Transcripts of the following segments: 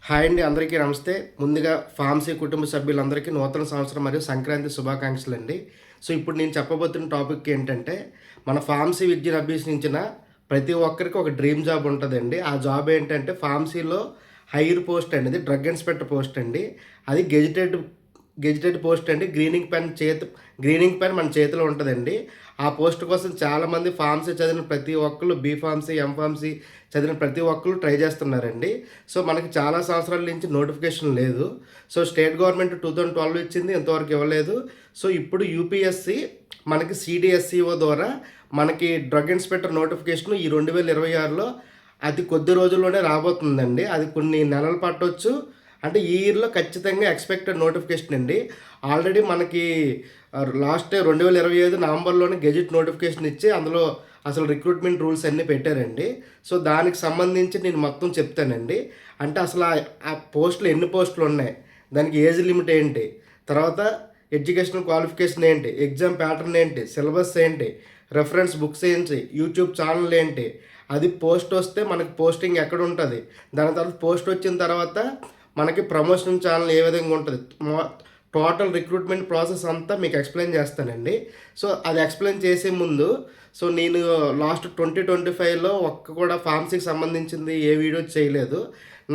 Hi అండి, అందరికీ నమస్తే. ముందుగా ఫార్మసీ కుటుంబ సభ్యులందరికీ నూతన సంవత్సరం మరియు సంక్రాంతి శుభాకాంక్షలు అండి. సో ఇప్పుడు నేను చెప్పబోతున్న టాపిక్ ఏంటంటే, మన ఫార్మసీ విద్యను అభ్యసించిన ప్రతి ఒక్కరికి ఒక డ్రీమ్ జాబ్ ఉంటుందండి. ఆ జాబ్ ఏంటంటే ఫార్మసీలో హైయర్ పోస్ట్ అండి, ఇది డ్రగ్ ఇన్స్పెక్టర్ పోస్ట్ అండి. అది గెజిటెడ్ పోస్ట్ అండి. గ్రీనింగ్ పెన్ మన చేతిలో ఉంటుందండి. ఆ పోస్ట్ కోసం చాలామంది ఫార్మసీ చదివిన ప్రతి ఒక్కళ్ళు, బీఫార్మసీ, ఎంఫార్మసీ చదివిన ప్రతి ఒక్కళ్ళు ట్రై చేస్తున్నారండి. సో మనకి చాలా సంవత్సరాల నుంచి నోటిఫికేషన్ లేదు. సో స్టేట్ గవర్నమెంట్ 2012 ఇచ్చింది, ఇంతవరకు ఇవ్వలేదు. సో ఇప్పుడు యూపీఎస్సి మనకి సిడిఎస్ఈఓ ద్వారా మనకి డ్రగ్ ఇన్స్పెక్టర్ నోటిఫికేషన్ ఈ 2026లో అతి కొద్ది రోజుల్లోనే రాబోతుందండి. అది కొన్ని నెలలు పట్టవచ్చు. అంటే ఈ ఇయర్లో ఖచ్చితంగా ఎక్స్పెక్టెడ్ నోటిఫికేషన్ అండి. ఆల్రెడీ మనకి లాస్ట్ 2025 నవంబర్లోనే గెజిట్ నోటిఫికేషన్ ఇచ్చి అందులో అసలు రిక్రూట్మెంట్ రూల్స్ అన్నీ పెట్టారండి. సో దానికి సంబంధించి నేను మొత్తం చెప్తానండి. అంటే అసలు ఆ పోస్టులు ఎన్ని పోస్టులు ఉన్నాయి, దానికి ఏజ్ లిమిట్ ఏంటి, తర్వాత ఎడ్యుకేషనల్ క్వాలిఫికేషన్ ఏంటి, ఎగ్జామ్ ప్యాటర్న్ ఏంటి, సిలబస్ ఏంటి, రెఫరెన్స్ బుక్స్ ఏంటి, యూట్యూబ్ ఛానల్ ఏంటి, అది పోస్ట్ వస్తే మనకి పోస్టింగ్ ఎక్కడ ఉంటుంది, దాని తర్వాత పోస్ట్ వచ్చిన తర్వాత మనకి ప్రమోషన్ ఛానల్ ఏ విధంగా ఉంటుంది, టోటల్ రిక్రూట్మెంట్ ప్రాసెస్ అంతా మీకు ఎక్స్ప్లెయిన్ చేస్తానండి. సో అది ఎక్స్ప్లెయిన్ చేసే ముందు, సో నేను లాస్ట్ 2025లో ఒక్క కూడా ఫార్మసీకి సంబంధించింది ఏ వీడియో చేయలేదు.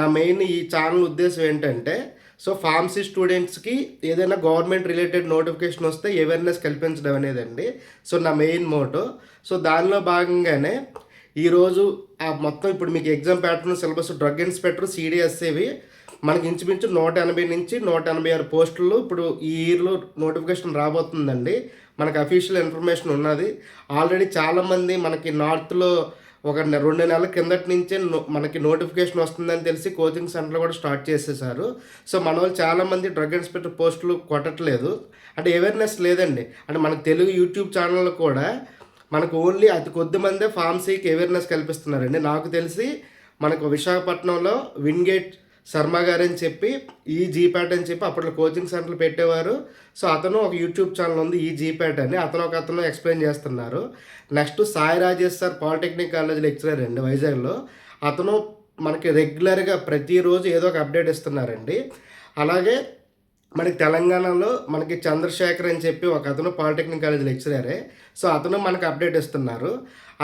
నా మెయిన్ ఈ ఛానల్ ఉద్దేశం ఏంటంటే, సో ఫార్మసీ స్టూడెంట్స్కి ఏదైనా గవర్నమెంట్ రిలేటెడ్ నోటిఫికేషన్ వస్తే అవేర్నెస్ కల్పించడం అనేదండి. సో నా మెయిన్ మోటో. సో దానిలో భాగంగానే ఈరోజు ఆ మొత్తం ఇప్పుడు మీకు exam pattern, syllabus, drug inspector, సిడిఎస్ఏవి మనకి ఇంచుమించు 180 నుంచి 186 పోస్టులు ఇప్పుడు ఈ ఇయర్లో నోటిఫికేషన్ రాబోతుందండి. మనకు అఫీషియల్ ఇన్ఫర్మేషన్ ఉన్నది. ఆల్రెడీ చాలామంది మనకి నార్త్లో ఒక 2 నెలల కిందటి నుంచే మనకి నోటిఫికేషన్ వస్తుందని తెలిసి కోచింగ్ సెంటర్లు కూడా స్టార్ట్ చేసేసారు. సో మన వాళ్ళు చాలామంది డ్రగ్ ఇన్స్పెక్టర్ పోస్టులు కొట్టట్లేదు. అంటే అవేర్నెస్ లేదండి. అంటే మనకు తెలుగు యూట్యూబ్ ఛానల్లో కూడా మనకు ఓన్లీ అతి కొద్ది మందే ఫార్మసీకి అవేర్నెస్ కల్పిస్తున్నారండి. నాకు తెలిసి మనకు విశాఖపట్నంలో విన్గేట్ శర్మ గారు అని చెప్పి ఈ జీప్యాట్ అని చెప్పి అప్పట్లో కోచింగ్ సెంటర్లు పెట్టేవారు. సో అతను ఒక యూట్యూబ్ ఛానల్ ఉంది, ఈ జీప్యాట్ అని, అతను ఎక్స్ప్లెయిన్ చేస్తున్నారు. Next Sai Rajesh sir polytechnic college lecturer అండి వైజాగ్లో. అతను మనకి రెగ్యులర్గా ప్రతిరోజు ఏదో ఒక అప్డేట్ ఇస్తున్నారండి. అలాగే మనకి తెలంగాణలో మనకి చంద్రశేఖర్ అని చెప్పి ఒక అతను పాలిటెక్నిక్ కాలేజ్ లెక్చరరే. సో అతను మనకు అప్డేట్ ఇస్తున్నారు.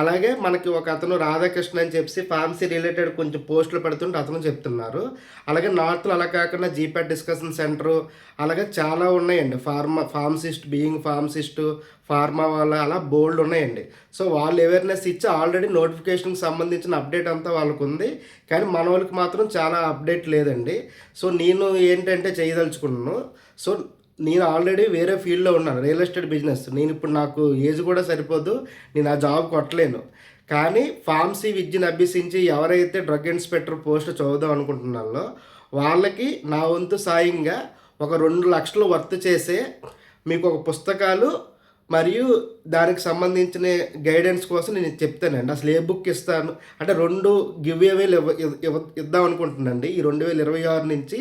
అలాగే మనకి ఒక అతను రాధాకృష్ణ అని చెప్పి ఫార్మసీ రిలేటెడ్ కొంచెం పోస్టులు పెడుతుంటే అతను చెప్తున్నారు. అలాగే నార్త్లో అలా కాకుండా జీప్యాట్ డిస్కషన్ సెంటరు, అలాగే చాలా ఉన్నాయండి. ఫార్మసిస్టు, ఫార్మా వాళ్ళ అలా బోల్డ్ ఉన్నాయండి. సో వాళ్ళు అవేర్నెస్ ఇచ్చి ఆల్రెడీ నోటిఫికేషన్కి సంబంధించిన అప్డేట్ అంతా వాళ్ళకు ఉంది. కానీ మన వాళ్ళకి మాత్రం చాలా అప్డేట్ లేదండి. సో నేను ఏంటంటే చేయదలుచుకున్నాను. సో నేను ఆల్రెడీ వేరే ఫీల్డ్లో ఉన్నాను, రియల్ ఎస్టేట్ బిజినెస్. నేను ఇప్పుడు నాకు ఏజ్ కూడా సరిపోదు, నేను ఆ జాబ్ కొట్టలేను. కానీ ఫార్మసీ విద్యను అభ్యసించి ఎవరైతే డ్రగ్ ఇన్స్పెక్టర్ పోస్ట్ చదువుదాం అనుకుంటున్నారో వాళ్ళకి నా వంతు సాయంగా ఒక 2 లక్షలు వర్త్ చేసే మీకు ఒక పుస్తకాలు మరియు దానికి సంబంధించిన గైడెన్స్ కోసం నేను చెప్తానండి. అసలు ఏ బుక్ ఇస్తాను అంటే 2 గివ్ అవేలు ఇద్దాం అనుకుంటున్నానండి. ఈ 2026 నుంచి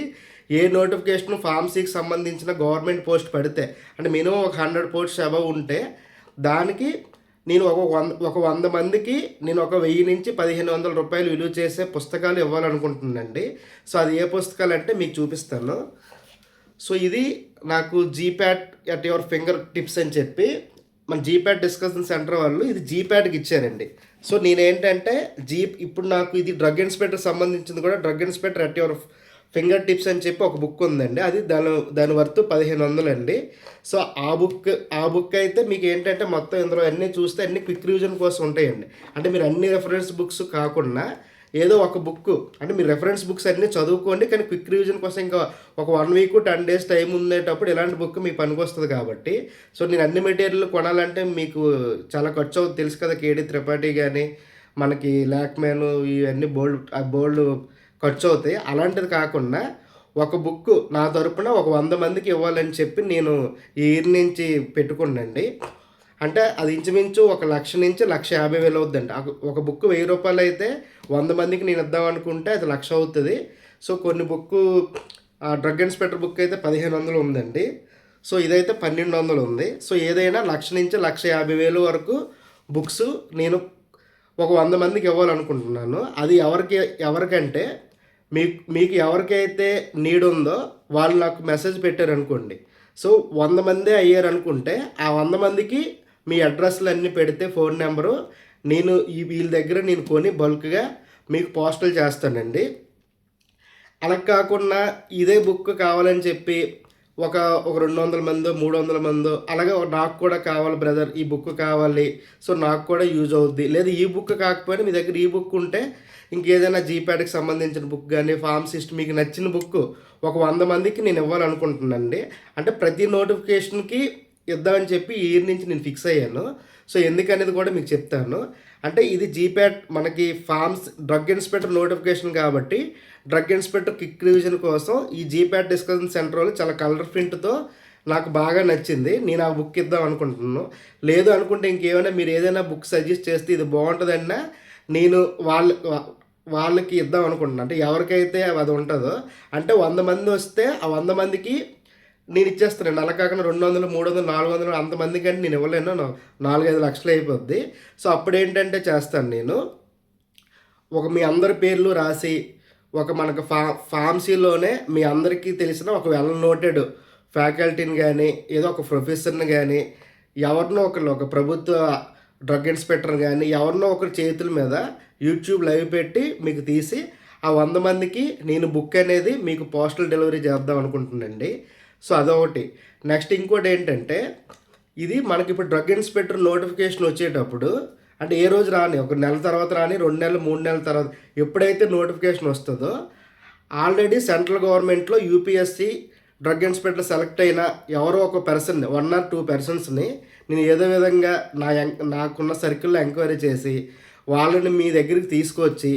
ఏ నోటిఫికేషన్ ఫార్మసీకి సంబంధించిన గవర్నమెంట్ పోస్ట్ పడితే, అంటే మినిమం ఒక 100 పోస్ట్స్ అబవ్ ఉంటే దానికి నేను ఒక 100 మందికి నేను ఒక 1000 నుంచి 1500 రూపాయలు విలువ చేసే పుస్తకాలు ఇవ్వాలనుకుంటున్నానండి. సో అది ఏ పుస్తకాలు అంటే మీకు చూపిస్తాను. సో ఇది నాకు జీప్యాట్ అట్ యువర్ ఫింగర్ టిప్స్ అని చెప్పి మన జీప్యాట్ డిస్కషన్ సెంటర్ వాళ్ళు ఇది జీప్యాట్కి ఇచ్చారండి. సో నేనేంటంటే ఇప్పుడు నాకు ఇది డ్రగ్ ఇన్స్పెక్టర్ సంబంధించింది కూడా, drug inspector at your finger tips అని చెప్పి ఒక బుక్ ఉందండి. అది దాని వర్త్ 1500 అండి. సో ఆ బుక్ అయితే మీకు ఏంటంటే మొత్తం ఇందులో అన్నీ చూస్తే అన్ని క్విక్ రివిజన్ కోసం ఉంటాయండి. అంటే మీరు అన్ని రెఫరెన్స్ బుక్స్ కాకుండా ఏదో ఒక బుక్, అంటే మీరు రెఫరెన్స్ బుక్స్ అన్నీ చదువుకోండి, కానీ క్విక్ రివిజన్ కోసం ఇంకా ఒక 1 వీక్ 10 డేస్ టైం ఉండేటప్పుడు ఇలాంటి బుక్ మీకు పనికొస్తుంది కాబట్టి. సో నేను అన్ని మెటీరియల్ కొనాలంటే మీకు చాలా ఖర్చు అవుతుంది, తెలుసు కదా. కేడి త్రిపాఠి కానీ మనకి లాక్మెన్ ఇవన్నీ బోల్డ్ ఖర్చు అవుతాయి. అలాంటిది కాకుండా ఒక బుక్ నా తరపున ఒక 100 మందికి ఇవ్వాలని చెప్పి నేను ఈ ఇయర్ నుంచి పెట్టుకున్నాండి. అంటే అది ఇంచుమించు 1,00,000 నుంచి 1,50,000 అవుతుందండి. ఒక బుక్ 1000 రూపాయలు అయితే 100 మందికి నేను ఇద్దాం అనుకుంటే అది 1,00,000 అవుతుంది. సో కొన్ని బుక్ డ్రగ్ ఇన్స్పెక్టర్ బుక్ అయితే 1,500 ఉందండి. సో ఇదైతే 1,200 ఉంది. సో ఏదైనా 1,00,000 నుంచి 1,50,000 వరకు బుక్స్ నేను ఒక 100 మందికి ఇవ్వాలనుకుంటున్నాను. అది ఎవరికంటే మీకు మీకు ఎవరికైతే నీడ్ ఉందో వాళ్ళు నాకు మెసేజ్ పెట్టారనుకోండి. సో 100 మందే అయ్యారనుకుంటే ఆ 100 మందికి మీ అడ్రస్లు అన్నీ పెడితే ఫోన్ నెంబరు నేను వీళ్ళ దగ్గర నేను కొని బల్క్గా మీకు పోస్టల్ చేస్తానండి. అలా కాకుండా ఇదే బుక్ కావాలని చెప్పి ఒక 200 మందో 300 మందో అలాగే నాకు కూడా కావాలి బ్రదర్ ఈ బుక్ కావాలి, సో నాకు కూడా యూజ్ అవుద్ది, లేదా ఈ బుక్ కాకపోయినా మీ దగ్గర ఈ బుక్ ఉంటే ఇంకేదైనా జీప్యాడ్కి సంబంధించిన బుక్ కానీ ఫార్మసిస్ట్ మీకు నచ్చిన బుక్ ఒక 100 మందికి నేను ఇవ్వాలనుకుంటున్నానండి. అంటే ప్రతి నోటిఫికేషన్కి ఇద్దామని చెప్పి ఈ ఇయర్ నుంచి నేను ఫిక్స్ అయ్యాను. సో ఎందుకనేది కూడా మీకు చెప్తాను. అంటే ఇది జీప్యాట్ మనకి డ్రగ్ ఇన్స్పెక్టర్ నోటిఫికేషన్ కాబట్టి డ్రగ్ ఇన్స్పెక్టర్ క్విక్ రివిజన్ కోసం ఈ జీప్యాట్ డిస్కషన్ సెంటర్ వాళ్ళు చాలా కలర్ ప్రింట్తో నాకు బాగా నచ్చింది. నేను ఆ బుక్ ఇద్దాం అనుకుంటున్నాను. లేదు అనుకుంటే ఇంకేమైనా మీరు ఏదైనా బుక్ సజెస్ట్ చేస్తే ఇది బాగుంటుందన్నా నేను వాళ్ళకి ఇద్దాం అనుకుంటున్నాను. అంటే ఎవరికైతే అది ఉంటుందో అంటే 100 మంది వస్తే ఆ 100 మందికి నేను ఇచ్చేస్తానండి. అలా కాకుండా 200, 300, 400 అంతమందికి అంటే నేను ఇవ్వలేను. 4-5 లక్షలు అయిపోద్ది. సో అప్పుడు ఏంటంటే చేస్తాను నేను మీ అందరి పేర్లు రాసి మనకు ఫార్మసీలోనే మీ అందరికీ తెలిసిన ఒక వెల్ నోటెడ్ ఫ్యాకల్టీని కానీ ఏదో ఒక ప్రొఫెసర్ని కానీ ఎవరినో ఒక ప్రభుత్వ డ్రగ్ ఇన్స్పెక్టర్ కానీ ఎవరినో ఒకరి చేతుల మీద యూట్యూబ్ లైవ్ పెట్టి మీకు తీసి ఆ 100 మందికి నేను బుక్ అనేది మీకు పోస్టల్ డెలివరీ చేద్దాం అనుకుంటున్నానండి. సో అదొకటి. నెక్స్ట్ ఇంకోటి ఏంటంటే ఇది మనకి ఇప్పుడు డ్రగ్ ఇన్స్పెక్టర్ నోటిఫికేషన్ వచ్చేటప్పుడు అంటే ఏ రోజు రాని, ఒక నెల తర్వాత రాని, 2 నెలలు 3 నెలల తర్వాత ఎప్పుడైతే నోటిఫికేషన్ వస్తుందో ఆల్రెడీ సెంట్రల్ గవర్నమెంట్లో యూపీఎస్సీ డ్రగ్ ఇన్స్పెక్టర్ సెలెక్ట్ అయిన ఎవరో ఒక పర్సన్ని 1 or 2 పర్సన్స్ని నేను ఏదో విధంగా నాకున్న సర్కిల్లో ఎంక్వైరీ చేసి వాళ్ళని మీ దగ్గరికి తీసుకొచ్చి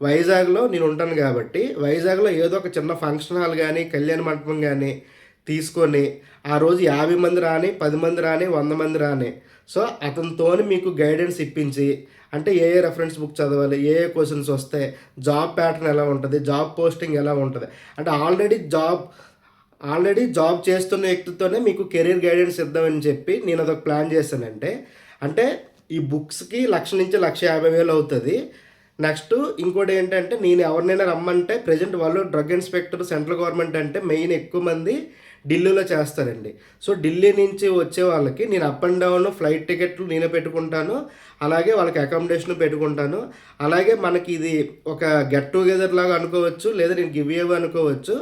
వైజాగ్లో నేను ఉంటాను కాబట్టి వైజాగ్లో ఏదో ఒక చిన్న ఫంక్షన్ హాల్ కానీ కళ్యాణ మండపం కానీ తీసుకొని ఆ రోజు 50 మంది రాని, 10 మంది రాని, 100 మంది రాని, సో అతనితో మీకు గైడెన్స్ ఇప్పించి అంటే ఏ రెఫరెన్స్ బుక్ చదవాలి, ఏ క్వశ్చన్స్ వస్తాయి, జాబ్ ప్యాటర్న్ ఎలా ఉంటుంది, జాబ్ పోస్టింగ్ ఎలా ఉంటుంది, అంటే ఆల్రెడీ జాబ్ చేస్తున్న వ్యక్తితోనే మీకు కెరీర్ గైడెన్స్ ఇద్దామని చెప్పి నేను అదొక ప్లాన్ చేశానంటే. అంటే ఈ బుక్స్కి 1,00,000 నుంచి 1,50,000 అవుతుంది. నెక్స్ట్ ఇంకోటి ఏంటంటే నేను ఎవరినైనా రమ్మంటే ప్రజెంట్ వాళ్ళు డ్రగ్ ఇన్స్పెక్టర్ సెంట్రల్ గవర్నమెంట్ అంటే మెయిన్ ఎక్కువ మంది ఢిల్లీలో చేస్తారండి. సో ఢిల్లీ నుంచి వచ్చే వాళ్ళకి నేను అప్ అండ్ డౌన్ ఫ్లైట్ టికెట్లు నేనే పెట్టుకుంటాను, అలాగే వాళ్ళకి అకామిడేషన్ పెట్టుకుంటాను. అలాగే మనకి ఇది ఒక గెట్ టుగెదర్ లాగా అనుకోవచ్చు, లేదా నేను గివ్ అవే అనుకోవచ్చు.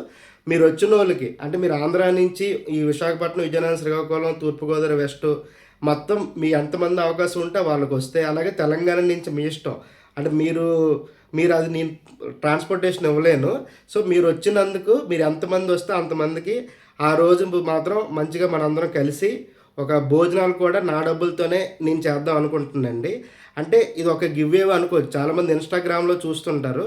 మీరు వచ్చిన వాళ్ళకి అంటే మీరు ఆంధ్ర నుంచి ఈ విశాఖపట్నం, విజయనగరం, శ్రీకాకుళం, తూర్పుగోదావరి, వెస్ట్ మొత్తం మీ ఎంతమంది అవకాశం ఉంటే వాళ్ళకి వస్తే, అలాగే తెలంగాణ నుంచి మీ ఇష్టం. అంటే మీరు అది నేను ట్రాన్స్పోర్టేషన్ ఇవ్వలేను. సో మీరు వచ్చినందుకు మీరు ఎంతమంది వస్తే అంతమందికి ఆ రోజు మాత్రం మంచిగా మనందరం కలిసి ఒక భోజనాలు కూడా నా డబ్బులతోనే నేను చేద్దాం అనుకుంటున్నానండి. అంటే ఇది ఒక గివ్ అవే అనుకోవచ్చు, చాలామంది ఇన్స్టాగ్రామ్లో చూస్తుంటారు.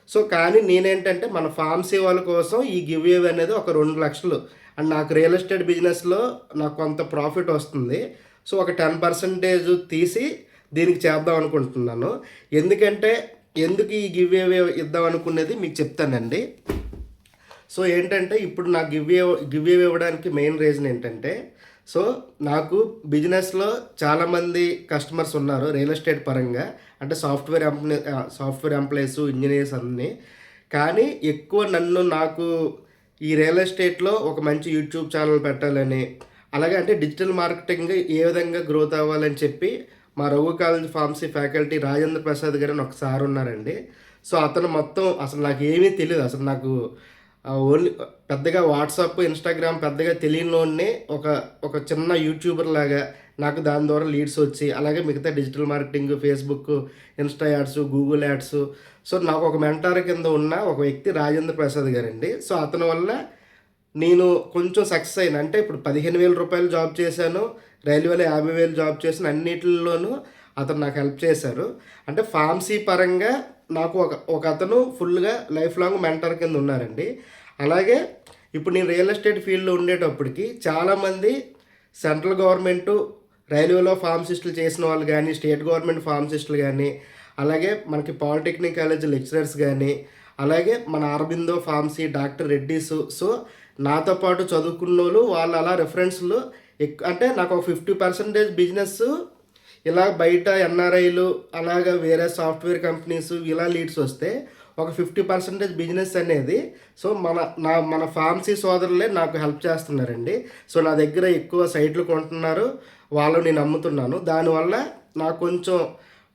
సో కానీ నేనేంటంటే మన ఫార్మసీ వాళ్ళ కోసం ఈ గివ్ అవే అనేది ఒక 2 లక్షలు అండ్ నాకు రియల్ ఎస్టేట్ బిజినెస్లో నాకు కొంత ప్రాఫిట్ వస్తుంది. సో ఒక 10% తీసి దీనికి చేద్దాం అనుకుంటున్నాను. ఎందుకు ఈ గివ్ అవే ఇద్దాం అనుకునేది మీకు చెప్తానండి. సో ఏంటంటే ఇప్పుడు నాకు గివ్ అవే ఇవ్వడానికి మెయిన్ రీజన్ ఏంటంటే, సో నాకు బిజినెస్లో చాలామంది కస్టమర్స్ ఉన్నారు రియల్ ఎస్టేట్ పరంగా, అంటే సాఫ్ట్వేర్ ఎంప్లాయీస్, ఇంజనీర్స్ అన్నీ. కానీ ఎక్కువ నాకు ఈ రియల్ ఎస్టేట్లో ఒక మంచి యూట్యూబ్ ఛానల్ పెట్టాలని, అలాగే అంటే డిజిటల్ మార్కెటింగ్ ఏ విధంగా గ్రోత్ అవ్వాలని చెప్పి మా Raghu college pharmacy faculty Rajendra Prasad గారు అని ఒక సార్ ఉన్నారండి. సో అతను మొత్తం అసలు నాకు ఏమీ తెలియదు, అసలు నాకు ఓన్లీ పెద్దగా వాట్సాప్, ఇన్స్టాగ్రామ్ పెద్దగా తెలియనిలోనే ఒక చిన్న యూట్యూబర్ లాగా నాకు దాని ద్వారా లీడ్స్ వచ్చి, అలాగే మిగతా digital marketing, Facebook, Insta ads, Google ads. So నాకు ఒక మెంటార్ కింద ఉన్న ఒక వ్యక్తి రాజేంద్ర ప్రసాద్ గారండి. సో అతని వల్ల నేను కొంచెం సక్సెస్ అయినా. అంటే ఇప్పుడు 15,000 రూపాయలు జాబ్ చేశాను, రైల్వేలో 50,000 జాబ్ చేసిన అన్నిటిలోనూ అతను నాకు హెల్ప్ చేశారు. అంటే ఫార్మసీ పరంగా నాకు ఒక అతను ఫుల్గా లైఫ్ లాంగ్ మెంటర్ కింద ఉన్నారండి. అలాగే ఇప్పుడు నేను రియల్ ఎస్టేట్ ఫీల్డ్లో ఉండేటప్పటికి చాలామంది సెంట్రల్ గవర్నమెంటు రైల్వేలో ఫార్మసిస్టులు చేసిన వాళ్ళు కానీ, స్టేట్ గవర్నమెంట్ ఫార్మసిస్టులు కానీ, అలాగే మనకి పాలిటెక్నిక్ కాలేజ్ లెక్చరర్స్ కానీ, అలాగే మన Aurobindo pharmacy, doctor Reddy's. So నాతో పాటు చదువుకున్న వాళ్ళు అలా రెఫరెన్స్లు అంటే నాకు ఒక 50% బిజినెస్ ఇలా బయట ఎన్ఆర్ఐలు, అలాగా వేరే సాఫ్ట్వేర్ కంపెనీస్ ఇలా లీడ్స్ వస్తే ఒక 50% బిజినెస్ అనేది సో మన ఫార్మసీ సోదరులే నాకు హెల్ప్ చేస్తున్నారండి. సో నా దగ్గర ఎక్కువ సైట్లు కొంటున్నారు, వాళ్ళు నేను అమ్ముతున్నాను. దానివల్ల నాకు కొంచెం